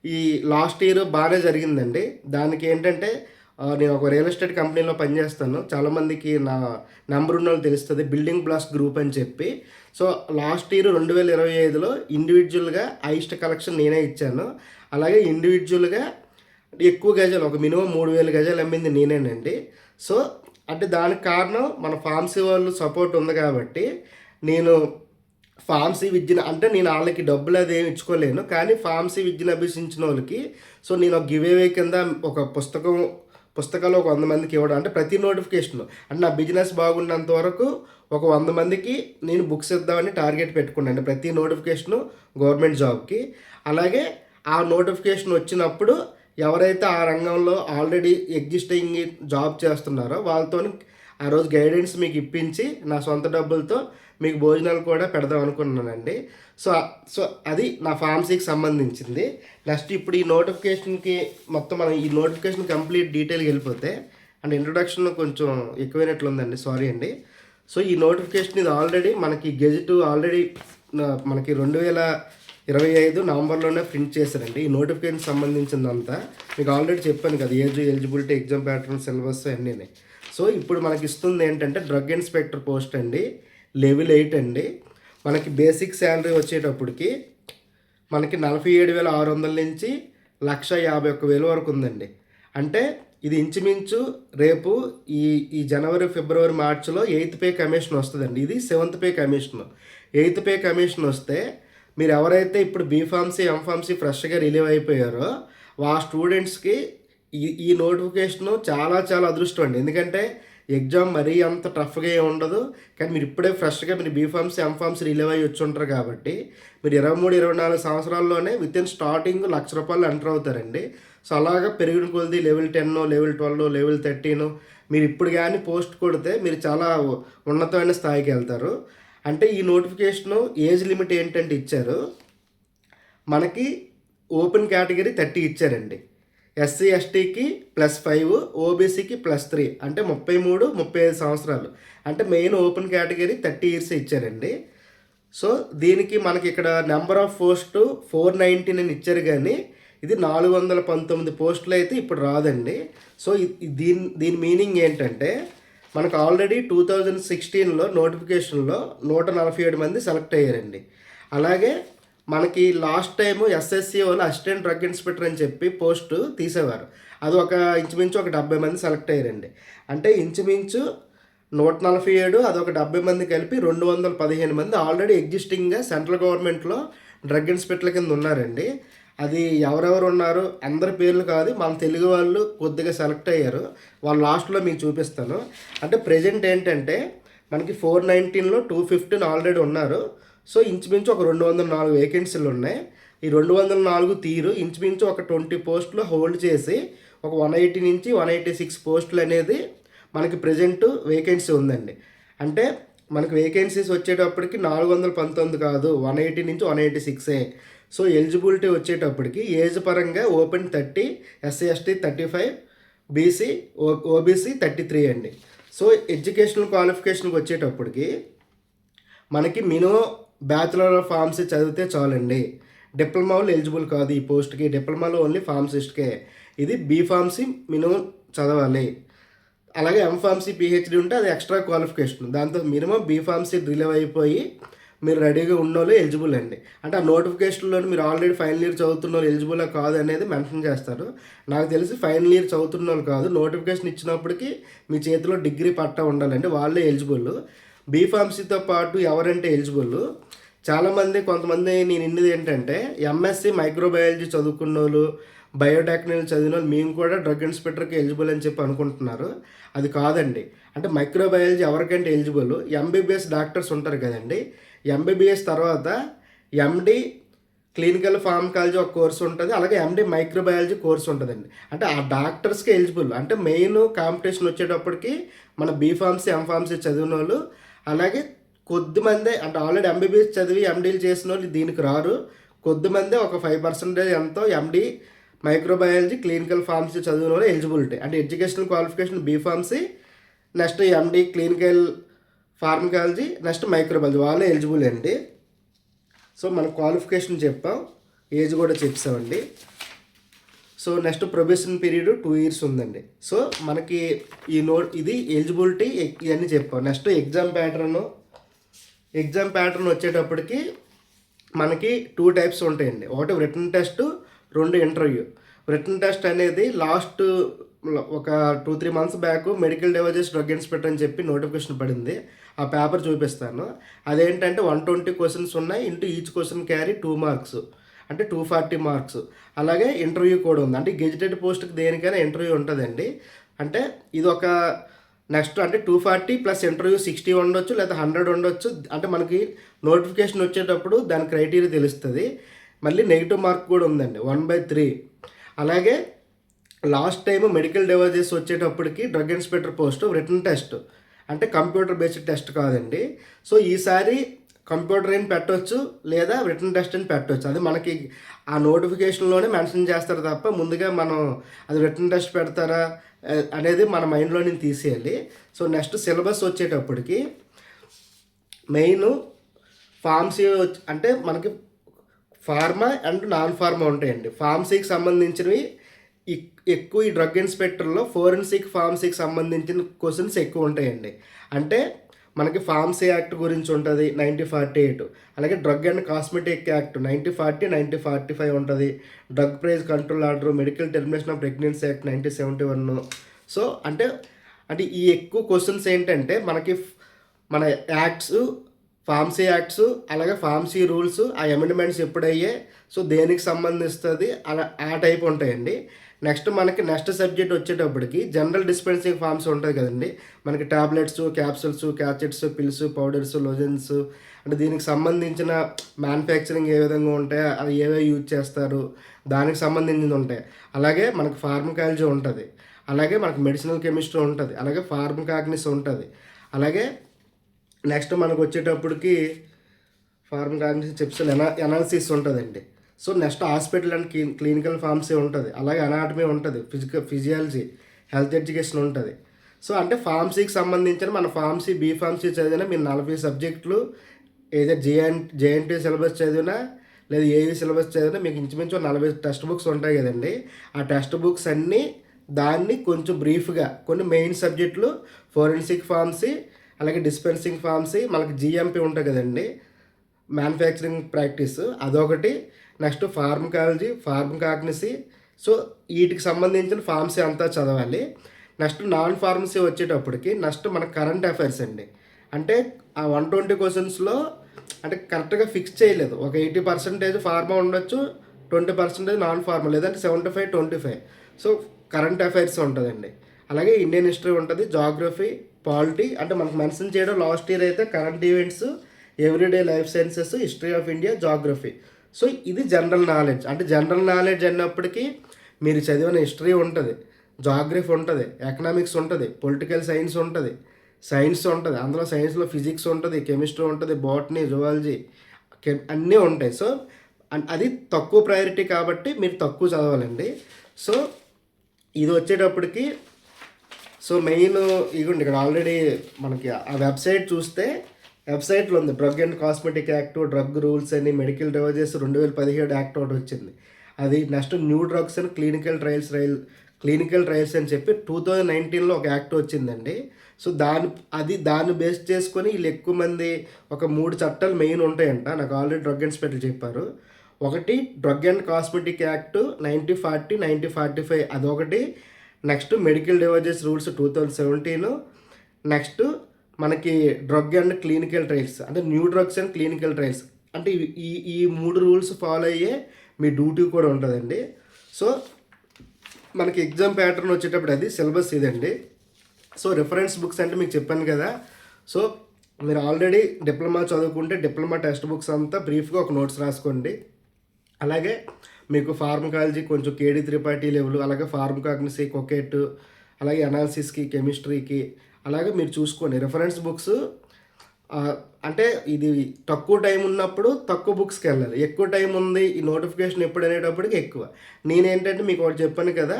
ఈ లాస్ట్ ఇయర్ బాగానే జరిగిందండి. దానికి ఏంటంటే నేను ఒక రియల్ ఎస్టేట్ కంపెనీలో పనిచేస్తాను. చాలామందికి నా నెంబర్ ఉన్న వాళ్ళు తెలుస్తుంది, బిల్డింగ్ బ్లాక్స్ గ్రూప్ అని చెప్పి. సో లాస్ట్ ఇయర్ 2025లో ఇండివిజువల్గా హైయెస్ట్ కలెక్షన్ నేనే ఇచ్చాను. అలాగే ఇండివిజువల్గా ఎక్కువ గజాలు ఒక మినిమం 3000 గజాలు అమ్మింది నేనేనండి. సో అంటే దానికి కారణం మన ఫార్మసీ వాళ్ళు సపోర్ట్ ఉంది కాబట్టి నేను ఫార్మసీ విద్యను అంటే నేను వాళ్ళకి డబ్బులు అదేమి ఇచ్చుకోలేను, కానీ ఫార్మసీ విద్యను అభ్యసించిన వాళ్ళకి సో నేను ఒక గివ్ అవే కింద ఒక పుస్తకాలు ఒక 100 మందికి ఇవ్వడం, అంటే ప్రతి నోటిఫికేషన్ అంటే నా బిజినెస్ బాగున్నంత వరకు ఒక 100 మందికి నేను బుక్స్ ఇద్దామని టార్గెట్ పెట్టుకున్నాను ప్రతి నోటిఫికేషను గవర్నమెంట్ జాబ్కి. అలాగే ఆ నోటిఫికేషన్ వచ్చినప్పుడు ఎవరైతే ఆ రంగంలో ఆల్రెడీ ఎగ్జిస్టింగ్ జాబ్ చేస్తున్నారో వాళ్ళతో ఆ రోజు గైడెన్స్ మీకు ఇప్పించి నా సొంత డబ్బులతో మీకు భోజనాలు కూడా పెడదాం అనుకున్నానండి. సో సో అది నా ఫార్మసీకి సంబంధించింది. నెక్స్ట్ ఇప్పుడు ఈ నోటిఫికేషన్కి మొత్తం మనం ఈ నోటిఫికేషన్ కంప్లీట్ డీటెయిల్గా వెళ్ళిపోతే అండ్ ఇంట్రొడక్షన్ కొంచెం ఎక్కువైనట్లుందండి, సారీ అండి. సో ఈ నోటిఫికేషన్ ఇది ఆల్రెడీ మనకి గెజెట్ ఆల్రెడీ మనకి 2025 నవంబర్లోనే ప్రింట్ చేశారండి. ఈ నోటిఫికేషన్ సంబంధించిందంతా మీకు ఆల్రెడీ చెప్పాను కదా, age, eligibility, exam pattern, syllabus అన్నీ. సో ఇప్పుడు మనకి ఇస్తుంది ఏంటంటే డ్రగ్ ఇన్స్పెక్టర్ పోస్ట్ అండి, లెవెల్ 8 అండి. మనకి బేసిక్ శాలరీ వచ్చేటప్పటికి మనకి 47,600 నుంచి 1,51,000 వరకు ఉందండి. అంటే ఇది ఇంచుమించు రేపు ఈ జనవరి, ఫిబ్రవరి, మార్చిలో 8th పే కమిషన్ వస్తుందండి. ఇది 7th pay commission. 8th pay commission వస్తే మీరు ఎవరైతే ఇప్పుడు బీఫార్మసీ, ఎంఫార్మసీ ఫ్రెష్గా రిలీవ్ అయిపోయారో ఆ స్టూడెంట్స్కి ఈ నోటిఫికేషను చాలా చాలా అదృష్టం అండి. ఎందుకంటే ఎగ్జామ్ మరీ అంత టఫ్గా ఏమి ఉండదు, కానీ మీరు ఇప్పుడే ఫ్రెష్గా మీరు బీఫార్మసీ, ఎంఫార్మసీ రిలీవ్ అయ్యి వచ్చి ఉంటారు కాబట్టి మీరు 23-24 సంవత్సరాల్లోనే వితిన్ స్టార్టింగ్ ₹1,00,000 ఎంటర్ అవుతారండి. సో అలాగా పెరిగిన కొలది లెవెల్ 10, లెవెల్ 12, లెవెల్ 13 మీరు ఇప్పుడు కానీ పోస్ట్ కొడితే మీరు చాలా ఉన్నతమైన స్థాయికి వెళ్తారు. అంటే ఈ నోటిఫికేషను ఏజ్ లిమిట్ ఏంటంటే ఇచ్చారు మనకి ఓపెన్ కేటగిరీ 30 ఇచ్చారండి, ఎస్సీ ఎస్టీకి +5, ఓబీసీకి +3 అంటే 33-35 సంవత్సరాలు. అంటే మెయిన్ ఓపెన్ కేటగిరీ 30 ఇయర్స్ ఇచ్చారండి. సో దీనికి మనకి ఇక్కడ నెంబర్ ఆఫ్ పోస్ట్ 419 అని ఇచ్చారు, కానీ ఇది 419 పోస్టులు అయితే ఇప్పుడు రాదండి. సో దీని మీనింగ్ ఏంటంటే మనకు ఆల్రెడీ 2016లో నోటిఫికేషన్లో 147 మంది సెలెక్ట్ అయ్యారండి. అలాగే మనకి లాస్ట్ టైము ఎస్ఎస్సి వాళ్ళు అసిస్టెంట్ డ్రగ్ ఇన్స్పెక్టర్ అని చెప్పి పోస్టు తీసేవారు, అది ఇంచుమించు ఒక 70 మంది సెలెక్ట్ అయ్యారండి. అంటే ఇంచుమించు 147 అదొక 70 మంది కలిపి 215 మంది ఆల్రెడీ ఎగ్జిస్టింగ్గా సెంట్రల్ గవర్నమెంట్లో డ్రగ్ ఇన్స్పెక్టర్ల కింద ఉన్నారండి. అది ఎవరెవరు ఉన్నారు అందరి పేర్లు కాదు, మన తెలుగు వాళ్ళు కొద్దిగా సెలెక్ట్ అయ్యారు, వాళ్ళు లాస్ట్లో మీకు చూపిస్తాను. అంటే ప్రజెంట్ ఏంటంటే మనకి 419లో 215 ఆల్రెడీ ఉన్నారు. సో ఇంచుమించు ఒక 204 వేకెన్సీలు ఉన్నాయి. ఈ 204 తీరు ఇంచుమించు ఒక 20 పోస్టులు హోల్డ్ చేసి ఒక 180 నుంచి 186 పోస్టులు అనేది మనకి ప్రజెంట్ వేకెన్సీ ఉందండి. అంటే మనకి వేకెన్సీస్ వచ్చేటప్పటికి 419 కాదు, 180 నుంచి 186. సో ఎలిజిబిలిటీ వచ్చేటప్పటికి ఏజ్ పరంగా open 30, SC ST 35, BC OBC 33 అండి. సో ఎడ్యుకేషనల్ క్వాలిఫికేషన్కి వచ్చేటప్పటికి మనకి మినిమం బ్యాచులర్ ఆఫ్ ఫార్మసీ చదివితే చాలండి. డిప్లొమా వాళ్ళు ఎలిజిబుల్ కాదు ఈ పోస్ట్కి, డిప్లొమాలో ఓన్లీ ఫార్మసిస్ట్కే. ఇది బీఫార్మసీ మినిమం చదవాలి. అలాగే ఎంఫార్మసీ పిహెచ్డి ఉంటే అది ఎక్స్ట్రా క్వాలిఫికేషన్, దాంతో మినిమం బీఫార్మసీ రిలీవ్ అయిపోయి మీరు రెడీగా ఉన్నోళ్ళు ఎలిజిబుల్ అండి. అంటే ఆ నోటిఫికేషన్లో మీరు ఆల్రెడీ ఫైనల్ ఇయర్ చదువుతున్న వాళ్ళు ఎలిజిబుల్ కాదు అనేది మెన్షన్ చేస్తారు. నాకు తెలిసి ఫైనల్ ఇయర్ చదువుతున్న వాళ్ళు కాదు, నోటిఫికేషన్ ఇచ్చినప్పటికీ మీ చేతిలో డిగ్రీ పట్టా ఉండాలండి, వాళ్ళే ఎలిజిబుల్. బీఫార్మసీతో పాటు ఎవరంటే ఎలిజిబుల్ చాలామంది, కొంతమంది నేను ఇన్నది ఏంటంటే ఎంఎస్సి మైక్రోబయాలజీ చదువుకున్న వాళ్ళు, బయోటెక్నాలజీ చదివిన వాళ్ళు మేము కూడా డ్రగ్ ఇన్స్పెక్టర్కి ఎలిజిబుల్ అని చెప్పి అనుకుంటున్నారు. అది కాదండి. అంటే మైక్రోబయాలజీ ఎవరికంటే ఎలిజిబుల్ ఎంబీబీఎస్ డాక్టర్స్ ఉంటారు కదండి, ఎంబీబీఎస్ తర్వాత ఎండి క్లినికల్ ఫార్మకాలజీ ఒక కోర్సు ఉంటుంది, అలాగే ఎండి మైక్రోబయాలజీ కోర్సు ఉంటుందండి. అంటే ఆ డాక్టర్స్కి ఎలిజిబుల్. అంటే మెయిన్ కాంపిటీషన్ వచ్చేటప్పటికి మన బీఫార్మసీ, ఎంఫార్మసీ చదివిన వాళ్ళు, అలాగే కొద్దిమందే అంటే ఆల్రెడీ ఎంబీబీఎస్ చదివి ఎండీలు చేసిన వాళ్ళు దీనికి రారు. కొద్దిమందే ఒక 5% ఎంతో ఎండి మైక్రోబయాలజీ, క్లినికల్ ఫార్మసీ చదివిన వాళ్ళు ఎలిజిబిలిటీ. అంటే educational qualification B Pharmacy, next MD clinical pharmacology, next microbiology వాళ్ళే ఎలిజిబుల్ అండి. సో మన క్వాలిఫికేషన్ చెప్పాం, ఏజ్ కూడా చెప్పామండి. So next probation period 2 years ఉందండి. సో మనకి ఇది ఎలిజిబిలిటీ ఇవన్నీ చెప్పాం. నెక్స్ట్ ఎగ్జామ్ ప్యాటర్న్ వచ్చేటప్పటికి మనకి 2 types ఉంటాయండి. ఒకటి written test, 2 interview. Written test అనేది లాస్ట్ ఒక 2-3 months back medical devices drug inspector అని చెప్పి నోటిఫికేషన్ పడింది. ఆ పేపర్ చూపిస్తాను. అదేంటంటే 120 questions ఉన్నాయి. Into each question carry 2 marks, అంటే 240 marks. అలాగే ఇంటర్వ్యూ కూడా ఉంది. అంటే గెజిటెడ్ పోస్ట్కి దేనికైనా ఇంటర్వ్యూ ఉంటుందండి. అంటే ఇది ఒక నెక్స్ట్ అంటే 240 ప్లస్ ఇంటర్వ్యూ 60 ఉండొచ్చు, లేదా 100 ఉండొచ్చు. అంటే మనకి నోటిఫికేషన్ వచ్చేటప్పుడు దాని క్రైటీరియా తెలుస్తుంది. మళ్ళీ నెగిటివ్ మార్క్ కూడా ఉందండి, 1/3. అలాగే లాస్ట్ టైం మెడికల్ డివైజెస్ వచ్చేటప్పటికి drug inspector post written test, అంటే కంప్యూటర్ బేస్డ్ టెస్ట్ కాదండి. సో ఈసారి కంప్యూటర్ అని పెట్టవచ్చు, లేదా రిటన్ టెస్ట్ అని పెట్టవచ్చు. అది మనకి ఆ నోటిఫికేషన్లోనే మెన్షన్ చేస్తారు తప్ప ముందుగా మనం అది రిటన్ టెస్ట్ పెడతారా అనేది మన మైండ్లో నుంచి తీసేయాలి. సో నెక్స్ట్ సిలబస్ వచ్చేటప్పటికి మెయిన్ ఫార్మసీ అంటే మనకి ఫార్మా అండ్ నాన్ ఫార్మా ఉంటాయండి. ఫార్మసీకి సంబంధించినవి ఎక్కువ ఈ డ్రగ్ ఇన్స్పెక్టర్లో ఫోరెన్సిక్ ఫార్మసీకి సంబంధించిన క్వశ్చన్స్ ఎక్కువ ఉంటాయండి. అంటే మనకి ఫార్మసీ యాక్ట్ గురించి ఉంటుంది 1948, అలాగే డ్రగ్ అండ్ కాస్మెటిక్ యాక్ట్ 1940, 1945 ఉంటుంది. Drug price control order, medical termination of pregnancy act 1971. So అంటే ఈ ఎక్కువ క్వశ్చన్స్ ఏంటంటే మనకి మన యాక్ట్స్, ఫార్మసీ యాక్ట్స్, అలాగే ఫార్మసీ రూల్స్, ఆ అమెండ్మెంట్స్ ఎప్పుడయ్యాయి, సో దేనికి సంబంధిస్తుంది అలా ఆ టైప్ ఉంటాయండి. నెక్స్ట్ మనకి నెక్స్ట్ సబ్జెక్ట్ వచ్చేటప్పటికి జనరల్ డిస్పెన్సింగ్ ఫార్మ్స్ ఉంటాయి కదండి. మనకి టాబ్లెట్స్, క్యాప్సూల్స్, క్యాచెట్స్, పిల్స్, పౌడర్స్, లోజన్స్, అంటే దీనికి సంబంధించిన మ్యానుఫ్యాక్చరింగ్ ఏ విధంగా ఉంటాయి, అది ఏవే యూజ్ చేస్తారు, దానికి సంబంధించింది ఉంటాయి. అలాగే మనకి ఫార్మకాలజీ ఉంటుంది, అలాగే మనకి మెడిసినల్ కెమిస్ట్రీ ఉంటుంది, అలాగే ఫార్మకాగ్నిస్ ఉంటుంది. అలాగే నెక్స్ట్ మనకు వచ్చేటప్పటికి ఫార్మకాగ్నిస్ చెప్తాను ఎనాలిసిస్ ఉంటుందండి. So next hospital and clinical pharmacy ఉంటుంది, అలాగే అనాటమీ ఉంటుంది, ఫిజియాలజీ, హెల్త్ ఎడ్యుకేషన్ ఉంటుంది. సో అంటే ఫార్మసీకి సంబంధించిన మన ఫార్మసీ, బీఫార్మసీ చదివినా మీరు 40 సబ్జెక్టులు ఏదో జేఎన్టీ సిలబస్ చదివినా లేదా ఏవి సిలబస్ చదివినా మీకు ఇంచుమించు 40 టెక్స్ట్ బుక్స్ ఉంటాయి కదండి. ఆ టెక్స్ట్ బుక్స్ అన్నీ దాన్ని కొంచెం బ్రీఫ్గా కొన్ని మెయిన్ సబ్జెక్టులు ఫోరెన్సిక్ ఫార్మసీ, అలాగే డిస్పెన్సింగ్ ఫార్మసీ, మనకి జిఎంపీ ఉంటుంది కదండి, మ్యానుఫ్యాక్చరింగ్ ప్రాక్టీస్, అదొకటి. Next pharmacology, pharmacognosy. సో వీటికి సంబంధించిన ఫార్మసీ అంతా చదవాలి. నెక్స్ట్ నాన్ ఫార్మసీ వచ్చేటప్పటికి నెక్స్ట్ మన కరెంట్ అఫైర్స్ అండి. అంటే ఆ 120 క్వశ్చన్స్లో అంటే కరెక్ట్గా ఫిక్స్ చేయలేదు. ఒక 80% ఫార్మా ఉండొచ్చు, 20% నాన్ ఫార్మా, లేదంటే 75-25. సో కరెంట్ అఫైర్స్ ఉంటుందండి. అలాగే ఇండియన్ హిస్టరీ ఉంటుంది, జాగ్రఫీ, పాలిటీ. అంటే మనకు మెన్షన్ చేయడం లాస్ట్ ఇయర్ అయితే current events, everyday life sciences, history of India, geography. So ఇది జనరల్ నాలెడ్జ్. అంటే జనరల్ నాలెడ్జ్ అన్నప్పటికీ మీరు చదివిన హిస్టరీ ఉంటుంది, జాగ్రఫీ ఉంటుంది, ఎకనామిక్స్ ఉంటుంది, పొలిటికల్ సైన్స్ ఉంటుంది, సైన్స్ ఉంటుంది. అందులో సైన్స్లో ఫిజిక్స్ ఉంటుంది, కెమిస్ట్రీ ఉంటుంది, బాటనీ, జువాలజీ అన్నీ ఉంటాయి. సో అది తక్కువ ప్రయారిటీ కాబట్టి మీరు తక్కువ చదవాలండి. సో ఇది వచ్చేటప్పటికి సో మెయిన్ ఇగోండి ఇక్కడ ఆల్రెడీ మనకి ఆ వెబ్సైట్ చూస్తే వెబ్సైట్లో ఉంది drug and cosmetic act, drug rules అని, మెడికల్ డివైజెస్ 2017 యాక్ట్ ఒకటి వచ్చింది. అది next new drugs and clinical trials అని చెప్పి 2019లో ఒక యాక్ట్ వచ్చిందండి. సో దాన్ని బేస్ చేసుకొని వీళ్ళు ఎక్కువ మంది ఒక 3 చట్టాలు మెయిన్ ఉంటాయంట. నాకు ఆల్రెడీ డ్రగ్ ఇన్స్పెక్టర్ చెప్పారు. ఒకటి డ్రగ్ అండ్ కాస్మెటిక్ యాక్ట్ 1940, 1945 అదొకటి. Next medical devices rules 2017. Next మనకి డ్రగ్ అండ్ క్లినికల్ ట్రయల్స్, అంటే new drugs and clinical trials. అంటే ఈ 3 రూల్స్ ఫాలో అయ్యే మీ డ్యూటీ కూడా ఉంటుందండి. సో మనకి ఎగ్జామ్ ప్యాటర్న్ వచ్చేటప్పుడు అది సిలబస్ ఇదండి. సో రిఫరెన్స్ బుక్స్ అంటే మీకు చెప్పాను కదా. సో మీరు ఆల్రెడీ డిప్లొమా చదువుకుంటే డిప్లొమా టెక్స్ట్ బుక్స్ అంతా బ్రీఫ్గా ఒక నోట్స్ రాసుకోండి. అలాగే మీకు ఫార్మకాలజీ కొంచెం కేడి త్రిపాఠి లెవెల్, అలాగే ఫార్మకాగ్నిసీ, కొకెట్, అలాగే అనాలిసిస్కి, కెమిస్ట్రీకి అలాగే మీరు చూసుకోండి. రిఫరెన్స్ బుక్స్ అంటే ఇది తక్కువ టైం ఉన్నప్పుడు తక్కువ బుక్స్కి వెళ్ళాలి, ఎక్కువ టైం ఉంది ఈ నోటిఫికేషన్ ఎప్పుడు అనేటప్పటికి ఎక్కువ. నేనేంటంటే మీకు ఒకటి చెప్పాను కదా,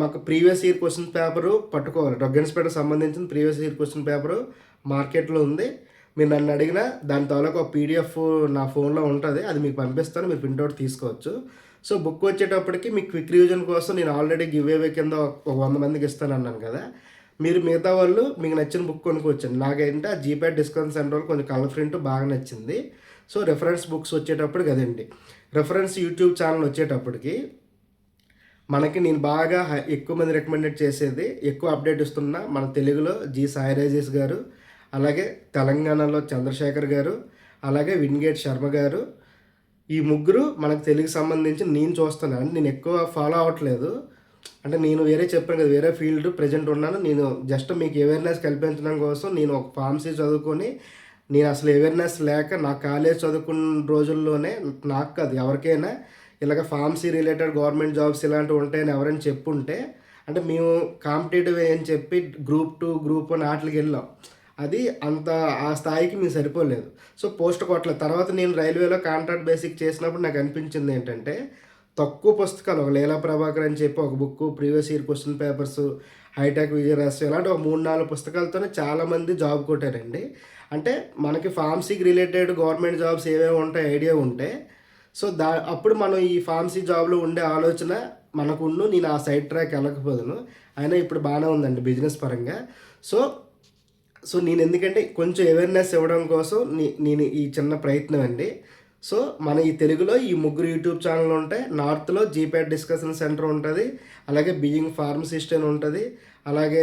మాకు ప్రీవియస్ ఇయర్ క్వశ్చన్ పేపరు పట్టుకోవాలి, డ్రగ్ ఇన్స్పెక్టర్ సంబంధించిన ప్రీవియస్ ఇయర్ క్వశ్చన్ పేపరు మార్కెట్లో ఉంది. మీరు నన్ను అడిగినా దాని తాలూకు ఒక పీడిఎఫ్ నా ఫోన్లో ఉంటుంది, అది మీకు పంపిస్తాను, మీరు ప్రింట్అవుట్ తీసుకోవచ్చు. సో బుక్ వచ్చేటప్పటికి మీకు క్విక్ రివిజన్ కోసం నేను ఆల్రెడీ గివ్ అవే కింద ఒక 100 మందికి ఇస్తాను అన్నాను కదా, మీరు మిగతా వాళ్ళు మీకు నచ్చిన బుక్ కొనుక్కోవచ్చండి. నాకేంటే ఆ జీపేట్ డిస్కౌంట్ సెంటర్ కొంచెం కలర్ ప్రింట్ బాగా నచ్చింది. సో రెఫరెన్స్ బుక్స్ వచ్చేటప్పటికి అదండి. రెఫరెన్స్ యూట్యూబ్ ఛానల్ వచ్చేటప్పటికి మనకి నేను బాగా ఎక్కువ మంది రికమెండెడ్ చేసేది, ఎక్కువ అప్డేట్ ఇస్తున్న మన తెలుగులో జి సాయి రాజేష్ గారు, అలాగే తెలంగాణలో చంద్రశేఖర్ గారు, అలాగే విన్గేట్ శర్మ గారు. ఈ ముగ్గురు మనకు తెలుగుకి సంబంధించి నేను చూస్తున్నాను. నేను ఎక్కువ ఫాలో అవ్వట్లేదు, అంటే నేను వేరే చెప్పాను కదా, వేరే ఫీల్డ్ ప్రజెంట్ ఉన్నాను. నేను జస్ట్ మీకు అవేర్నెస్ కల్పించడం కోసం నేను ఒక ఫార్మసీ చదువుకొని, నేను అసలు అవేర్నెస్ లేక నా కాలేజ్ చదువుకున్న రోజుల్లోనే నాకు కాదు ఎవరికైనా ఇలాగ ఫార్మసీ రిలేటెడ్ గవర్నమెంట్ జాబ్స్ ఇలాంటివి ఉంటాయని ఎవరైనా చెప్పుంటే, అంటే మేము కాంపిటేటివ్ అని చెప్పి గ్రూప్ 2 గ్రూప్ 1 వాటికి వెళ్ళాం. అది అంత ఆ స్థాయికి మేము సరిపోలేదు. సో పోస్ట్ కొట్టలేదు. తర్వాత నేను రైల్వేలో కాంట్రాక్ట్ బేసిక్ చేసినప్పుడు నాకు అనిపించింది ఏంటంటే, తక్కువ పుస్తకాలు, ఒక లీలా ప్రభాకర్ అని చెప్పి ఒక book, previous year question papers, Hitech విజయరాశ్యం, ఇలాంటి ఒక 3-4 పుస్తకాలతోనే చాలామంది జాబ్ కొట్టారండి. అంటే మనకి ఫార్మసీకి రిలేటెడ్ గవర్నమెంట్ జాబ్స్ ఏవేవి ఉంటాయి ఐడియా ఉంటే, సో అప్పుడు మనం ఈ ఫార్మసీ జాబ్లో ఉండే ఆలోచన మనకున్న, నేను ఆ సైడ్ ట్రాక్ వెళ్ళకపోదును. అయినా ఇప్పుడు బాగానే ఉందండి బిజినెస్ పరంగా. సో నేను ఎందుకంటే కొంచెం అవేర్నెస్ ఇవ్వడం కోసం నేను ఈ చిన్న ప్రయత్నం అండి. సో మన ఈ తెలుగులో ఈ ముగ్గురు యూట్యూబ్ ఛానల్ ఉంటాయి. నార్త్లో జీపేట్ డిస్కషన్ సెంటర్ ఉంటుంది, అలాగే బీయింగ్ ఫార్మసిస్ట్ అని ఉంటుంది, అలాగే